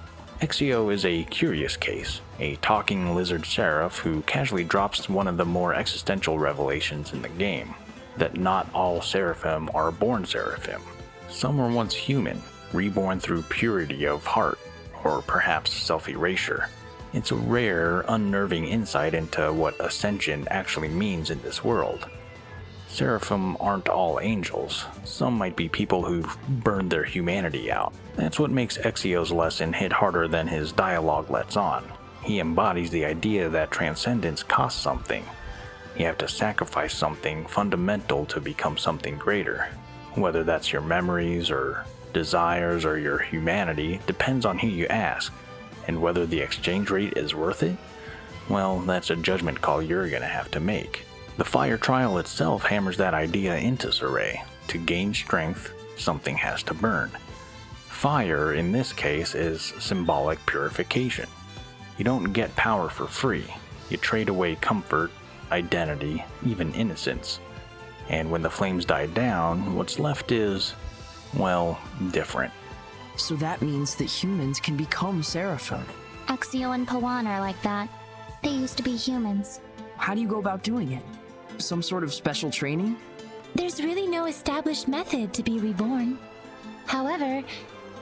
Exio is a curious case, a talking lizard seraph who casually drops one of the more existential revelations in the game, that not all seraphim are born seraphim. Some were once human, reborn through purity of heart, or perhaps self-erasure. It's a rare, unnerving insight into what ascension actually means in this world. Seraphim aren't all angels. Some might be people who've burned their humanity out. That's what makes Exio's lesson hit harder than his dialogue lets on. He embodies the idea that transcendence costs something. You have to sacrifice something fundamental to become something greater. Whether that's your memories or desires or your humanity depends on who you ask, and whether the exchange rate is worth it? Well, that's a judgment call you're gonna have to make. The fire trial itself hammers that idea into Saray. To gain strength, something has to burn. Fire, in this case, is symbolic purification. You don't get power for free. You trade away comfort, identity, even innocence. And when the flames die down, what's left is, well, different.
So that means that humans can become Seraphim.
Exio and Pawan are like that. They used to be humans.
How do you go about doing it? Some sort of special training?
There's really no established method to be reborn. However,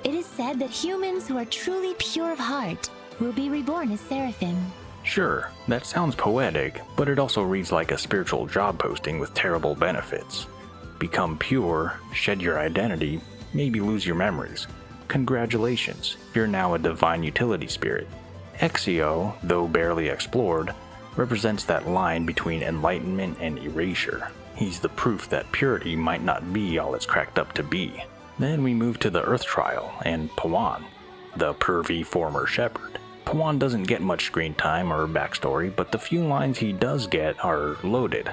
it is said that humans who are truly pure of heart will be reborn as Seraphim.
Sure, that sounds poetic, but it also reads like a spiritual job posting with terrible benefits. Become pure, shed your identity, maybe lose your memories. Congratulations, you're now a divine utility spirit. Exio, though barely explored, represents that line between enlightenment and erasure. He's the proof that purity might not be all it's cracked up to be. Then we move to the Earth Trial and Pawan, the pervy former shepherd. Pawan doesn't get much screen time or backstory, but the few lines he does get are loaded.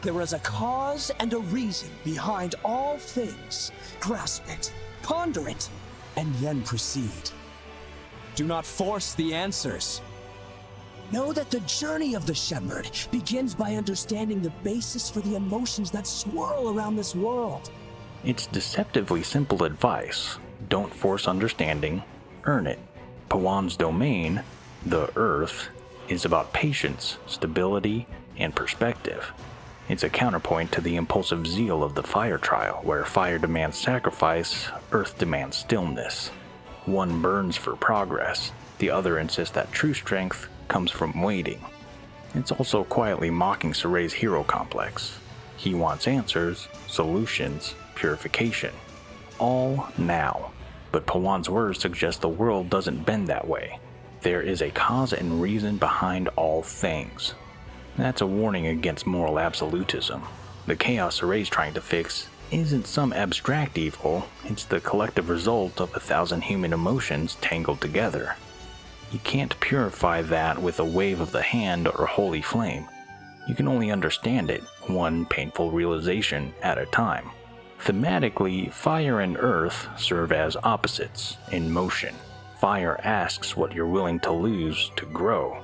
There is a cause and a reason behind all things. Grasp it, ponder it, and then proceed.
Do not force the answers.
Know that the journey of the shepherd begins by understanding the basis for the emotions that swirl around this world.
It's deceptively simple advice. Don't force understanding, earn it. Pawan's domain, the Earth, is about patience, stability, and perspective. It's a counterpoint to the impulsive zeal of the fire trial, where fire demands sacrifice, Earth demands stillness. One burns for progress, the other insists that true strength comes from waiting. It's also quietly mocking Saray's hero complex. He wants answers, solutions, purification. All now. But Pawan's words suggest the world doesn't bend that way. There is a cause and reason behind all things. That's a warning against moral absolutism. The chaos Saray's trying to fix isn't some abstract evil, it's the collective result of 1,000 human emotions tangled together. You can't purify that with a wave of the hand or holy flame. You can only understand it, one painful realization at a time. Thematically, fire and earth serve as opposites in motion. Fire asks what you're willing to lose to grow.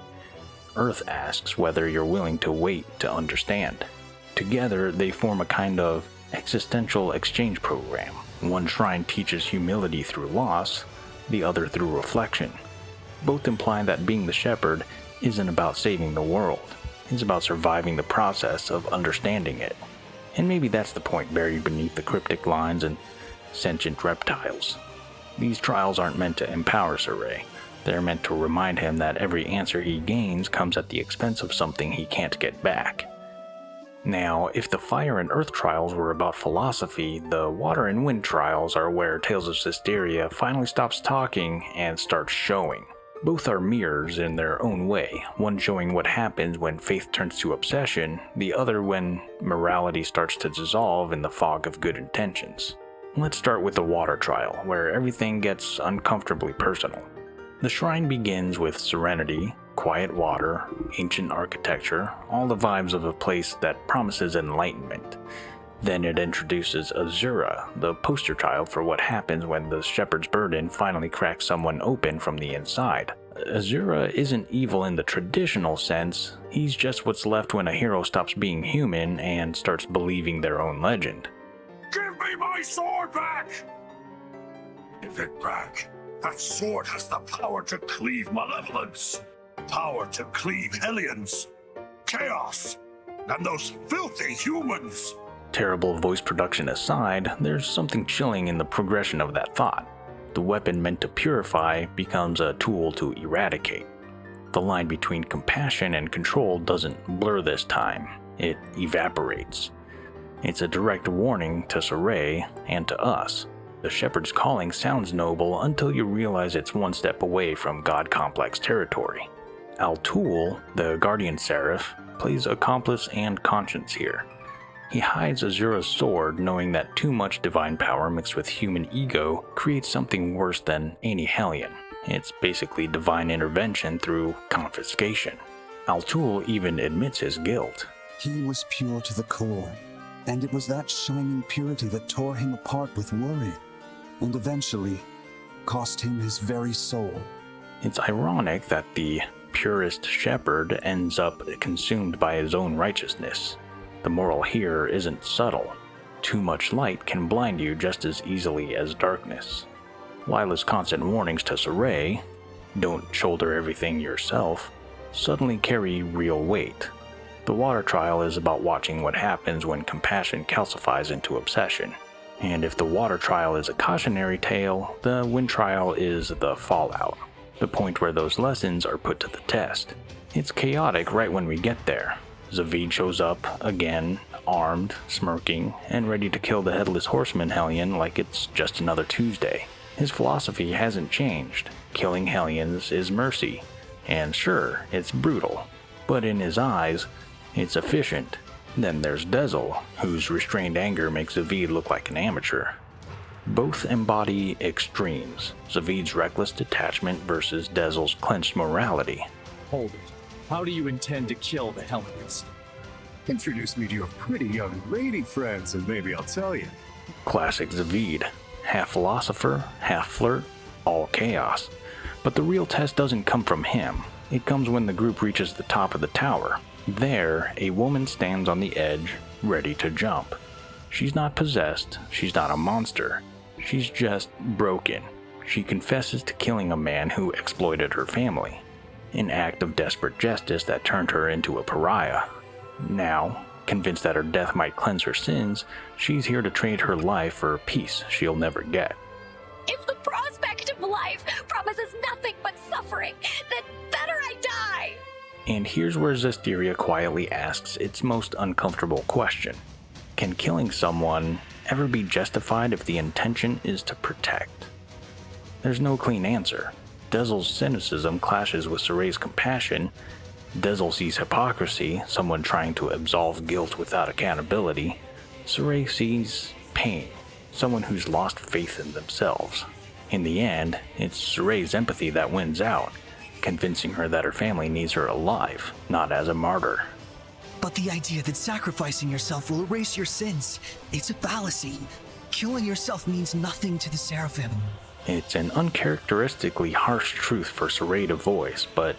Earth asks whether you're willing to wait to understand. Together, they form a kind of existential exchange program. One shrine teaches humility through loss, the other through reflection. Both imply that being the shepherd isn't about saving the world. It's about surviving the process of understanding it. And maybe that's the point buried beneath the cryptic lines and sentient reptiles. These trials aren't meant to empower Saray. They're meant to remind him that every answer he gains comes at the expense of something he can't get back. Now, if the fire and earth trials were about philosophy, the water and wind trials are where Tales of Zestiria finally stops talking and starts showing. Both are mirrors in their own way, one showing what happens when faith turns to obsession, the other when morality starts to dissolve in the fog of good intentions. Let's start with the water trial, where everything gets uncomfortably personal. The shrine begins with serenity, quiet water, ancient architecture, all the vibes of a place that promises enlightenment. Then it introduces Azura, the poster child for what happens when the shepherd's burden finally cracks someone open from the inside. Azura isn't evil in the traditional sense, he's just what's left when a hero stops being human and starts believing their own legend.
Give me my sword back! Give it back. That sword has the power to cleave malevolence, power to cleave Hellions, chaos, and those filthy humans.
Terrible voice production aside, there's something chilling in the progression of that thought. The weapon meant to purify becomes a tool to eradicate. The line between compassion and control doesn't blur this time, it evaporates. It's a direct warning to Saray and to us. The shepherd's calling sounds noble until you realize it's one step away from god-complex territory. Altul, the guardian seraph, plays accomplice and conscience here. He hides Azura's sword, knowing that too much divine power mixed with human ego creates something worse than Hellion. It's basically divine intervention through confiscation. Altul even admits his guilt.
He was pure to the core, and it was that shining purity that tore him apart with worry, and eventually cost him his very soul.
It's ironic that the purest shepherd ends up consumed by his own righteousness. The moral here isn't subtle. Too much light can blind you just as easily as darkness. Lila's constant warnings to Saray, don't shoulder everything yourself, suddenly carry real weight. The water trial is about watching what happens when compassion calcifies into obsession. And if the water trial is a cautionary tale, the wind trial is the fallout, the point where those lessons are put to the test. It's chaotic right when we get there. Zavid shows up again, armed, smirking, and ready to kill the Headless Horseman Hellion like it's just another Tuesday. His philosophy hasn't changed. Killing Hellions is mercy. And sure, it's brutal, but in his eyes, it's efficient. Then there's Dezel, whose restrained anger makes Zavid look like an amateur. Both embody extremes, Zavid's reckless detachment versus Dezel's clenched morality.
Hold it. How do you intend to kill the Hellions? Introduce me to your pretty young lady friends and maybe I'll tell you.
Classic Zavid. Half philosopher, half flirt, all chaos. But the real test doesn't come from him. It comes when the group reaches the top of the tower. There, a woman stands on the edge, ready to jump. She's not possessed, she's not a monster. She's just broken. She confesses to killing a man who exploited her family. An act of desperate justice that turned her into a pariah. Now, convinced that her death might cleanse her sins, she's here to trade her life for peace she'll never get.
If the prospect of life promises nothing but suffering, then better I die!
And here's where Zestiria quietly asks its most uncomfortable question. Can killing someone ever be justified if the intention is to protect? There's no clean answer. Dezel's cynicism clashes with Saray's compassion. Dezel sees hypocrisy, someone trying to absolve guilt without accountability. Saray sees pain, someone who's lost faith in themselves. In the end, it's Saray's empathy that wins out, convincing her that her family needs her alive, not as a martyr.
But the idea that sacrificing yourself will erase your sins, it's a fallacy. Killing yourself means nothing to the Seraphim.
It's an uncharacteristically harsh truth for Saray to voice, but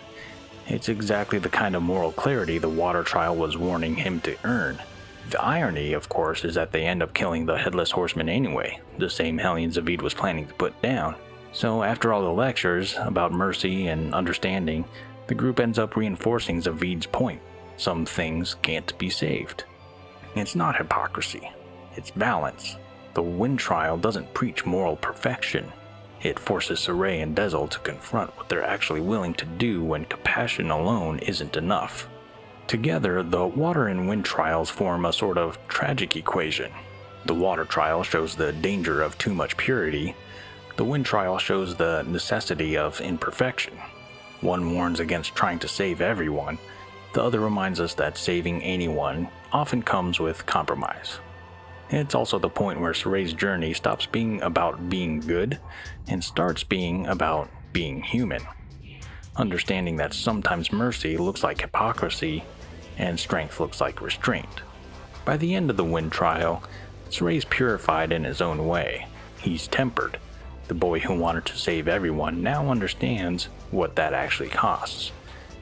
it's exactly the kind of moral clarity the water trial was warning him to earn. The irony, of course, is that they end up killing the Headless Horseman anyway, the same Hellion Zavid was planning to put down. So after all the lectures about mercy and understanding, the group ends up reinforcing Zavid's point. Some things can't be saved. It's not hypocrisy, it's balance. The wind trial doesn't preach moral perfection. It forces Saray and Dezel to confront what they're actually willing to do when compassion alone isn't enough. Together, the water and wind trials form a sort of tragic equation. The water trial shows the danger of too much purity. The wind trial shows the necessity of imperfection. One warns against trying to save everyone. The other reminds us that saving anyone often comes with compromise. It's also the point where Saray's journey stops being about being good and starts being about being human. Understanding that sometimes mercy looks like hypocrisy and strength looks like restraint. By the end of the wind trial, Saray's purified in his own way. He's tempered. The boy who wanted to save everyone now understands what that actually costs.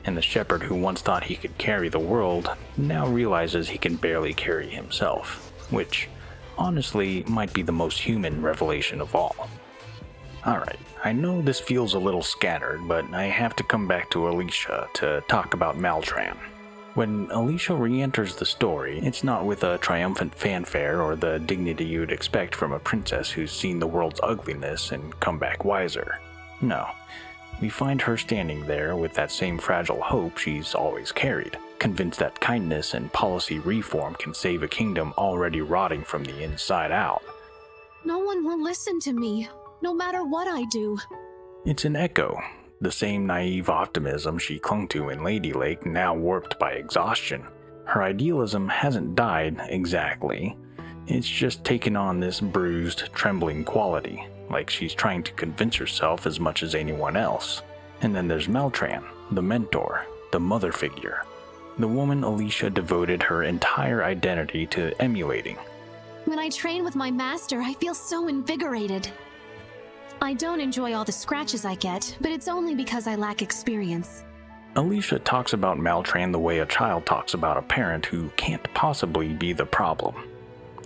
And the shepherd who once thought he could carry the world now realizes he can barely carry himself, which honestly might be the most human revelation of all. Alright, I know this feels a little scattered, but I have to come back to Alisha to talk about Maltran. When Alisha re-enters the story, it's not with a triumphant fanfare or the dignity you'd expect from a princess who's seen the world's ugliness and come back wiser. No, we find her standing there with that same fragile hope she's always carried, convinced that kindness and policy reform can save a kingdom already rotting from the inside out.
No one will listen to me, no matter what I do.
It's an echo, the same naive optimism she clung to in Lady Lake, now warped by exhaustion. Her idealism hasn't died exactly. It's just taken on this bruised, trembling quality, like she's trying to convince herself as much as anyone else. And then there's Maltran, the mentor, the mother figure, the woman Alisha devoted her entire identity to emulating.
When I train with my master, I feel so invigorated. I don't enjoy all the scratches I get, but it's only because I lack experience.
Alisha talks about Maltran the way a child talks about a parent who can't possibly be the problem.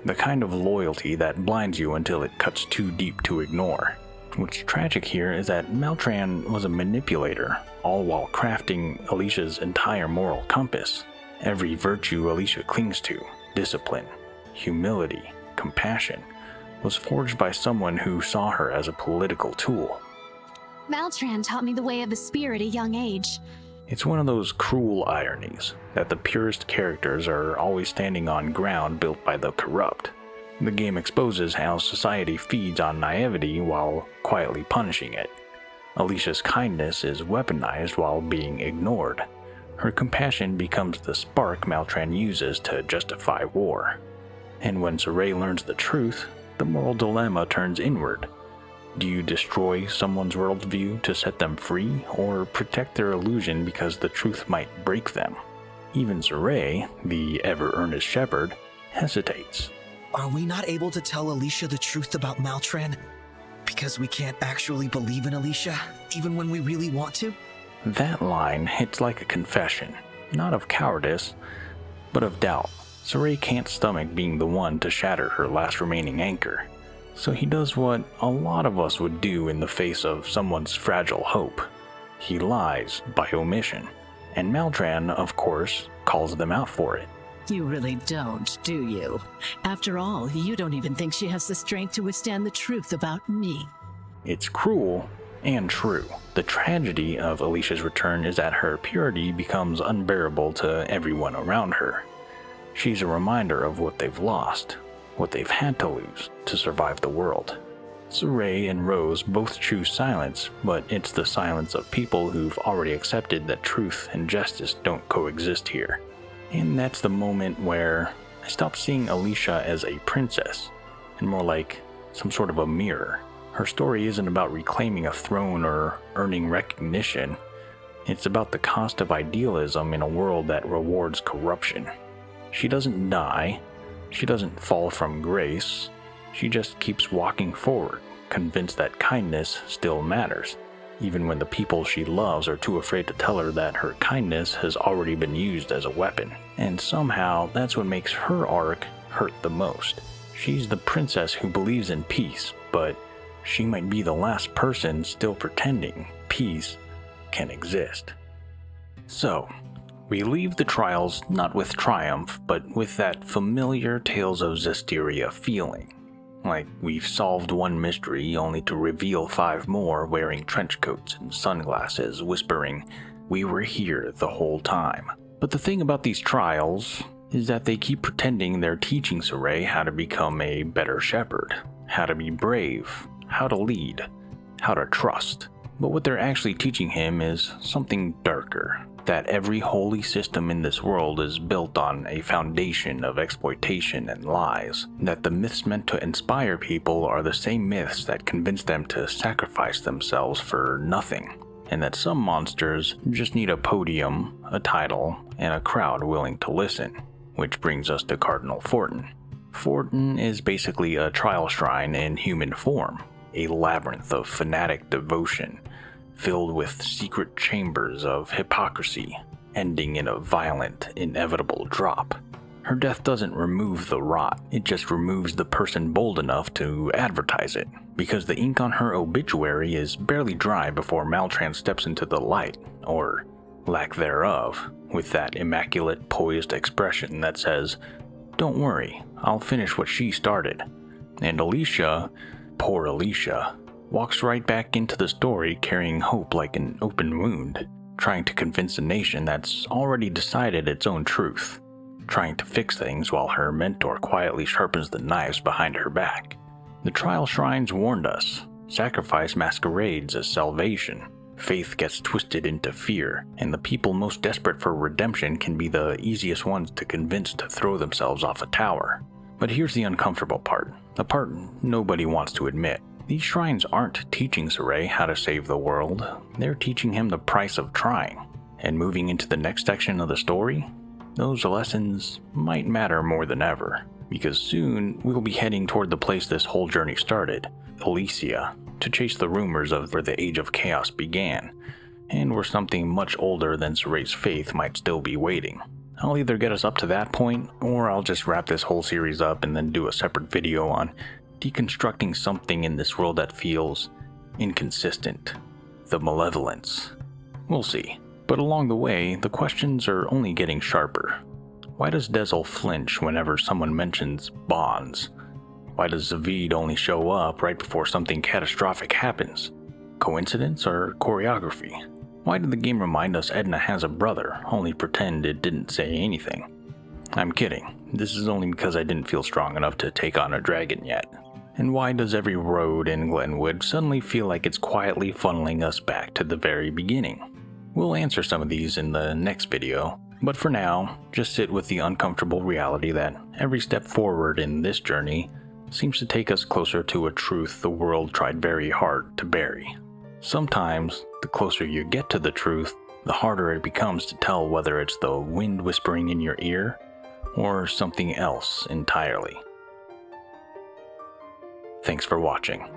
The kind of loyalty that blinds you until it cuts too deep to ignore. What's tragic here is that Maltran was a manipulator, all while crafting Alisha's entire moral compass. Every virtue Alisha clings to, discipline, humility, compassion, was forged by someone who saw her as a political tool.
Maltran taught me the way of the spear at a young age.
It's one of those cruel ironies that the purest characters are always standing on ground built by the corrupt. The game exposes how society feeds on naivety while quietly punishing it. Alicia's kindness is weaponized while being ignored. Her compassion becomes the spark Maltran uses to justify war. And when Sorey learns the truth, the moral dilemma turns inward. Do you destroy someone's worldview to set them free, or protect their illusion because the truth might break them? Even Sorey, the ever-earnest shepherd, hesitates.
Are we not able to tell Alisha the truth about Maltran? Because we can't actually believe in Alisha, even when we really want to?
That line hits like a confession, not of cowardice, but of doubt. Sorey can't stomach being the one to shatter her last remaining anchor. So he does what a lot of us would do in the face of someone's fragile hope. He lies by omission. And Maltran, of course, calls them out for it.
You really don't, do you? After all, you don't even think she has the strength to withstand the truth about me.
It's cruel and true. The tragedy of Alicia's return is that her purity becomes unbearable to everyone around her. She's a reminder of what they've lost, what they've had to lose to survive the world. Sorey and Rose both choose silence, but it's the silence of people who've already accepted that truth and justice don't coexist here. And that's the moment where I stop seeing Alisha as a princess, and more like some sort of a mirror. Her story isn't about reclaiming a throne or earning recognition. It's about the cost of idealism in a world that rewards corruption. She doesn't die. She doesn't fall from grace. She just keeps walking forward, convinced that kindness still matters, even when the people she loves are too afraid to tell her that her kindness has already been used as a weapon. And somehow, that's what makes her arc hurt the most. She's the princess who believes in peace, but she might be the last person still pretending peace can exist. So, we leave the trials not with triumph, but with that familiar Tales of Zestiria feeling. Like we've solved one mystery only to reveal 5 more wearing trench coats and sunglasses, whispering, "We were here the whole time." But the thing about these trials is that they keep pretending they're teaching Sorey how to become a better shepherd, how to be brave, how to lead, how to trust. But what they're actually teaching him is something darker. That every holy system in this world is built on a foundation of exploitation and lies, that the myths meant to inspire people are the same myths that convince them to sacrifice themselves for nothing, and that some monsters just need a podium, a title, and a crowd willing to listen. Which brings us to Cardinal Forton. Forton is basically a trial shrine in human form, a labyrinth of fanatic devotion, filled with secret chambers of hypocrisy, ending in a violent, inevitable drop. Her death doesn't remove the rot, it just removes the person bold enough to advertise it, because the ink on her obituary is barely dry before Maltran steps into the light, or lack thereof, with that immaculate, poised expression that says, "Don't worry, I'll finish what she started." And Alisha, poor Alisha, walks right back into the story carrying hope like an open wound, trying to convince a nation that's already decided its own truth, trying to fix things while her mentor quietly sharpens the knives behind her back. The trial shrines warned us. Sacrifice masquerades as salvation. Faith gets twisted into fear, and the people most desperate for redemption can be the easiest ones to convince to throw themselves off a tower. But here's the uncomfortable part, the part nobody wants to admit. These shrines aren't teaching Saray how to save the world, they're teaching him the price of trying. And moving into the next section of the story, those lessons might matter more than ever, because soon we'll be heading toward the place this whole journey started, Alisha, to chase the rumors of where the Age of Chaos began, and where something much older than Saray's faith might still be waiting. I'll either get us up to that point, or I'll just wrap this whole series up and then do a separate video on deconstructing something in this world that feels inconsistent, the malevolence. We'll see. But along the way, the questions are only getting sharper. Why does Dezel flinch whenever someone mentions bonds? Why does Zavid only show up right before something catastrophic happens? Coincidence or choreography? Why did the game remind us Edna has a brother, only pretend it didn't say anything? I'm kidding. This is only because I didn't feel strong enough to take on a dragon yet. And why does every road in Glenwood suddenly feel like it's quietly funneling us back to the very beginning? We'll answer some of these in the next video, but for now, just sit with the uncomfortable reality that every step forward in this journey seems to take us closer to a truth the world tried very hard to bury. Sometimes, the closer you get to the truth, the harder it becomes to tell whether it's the wind whispering in your ear or something else entirely. Thanks for watching.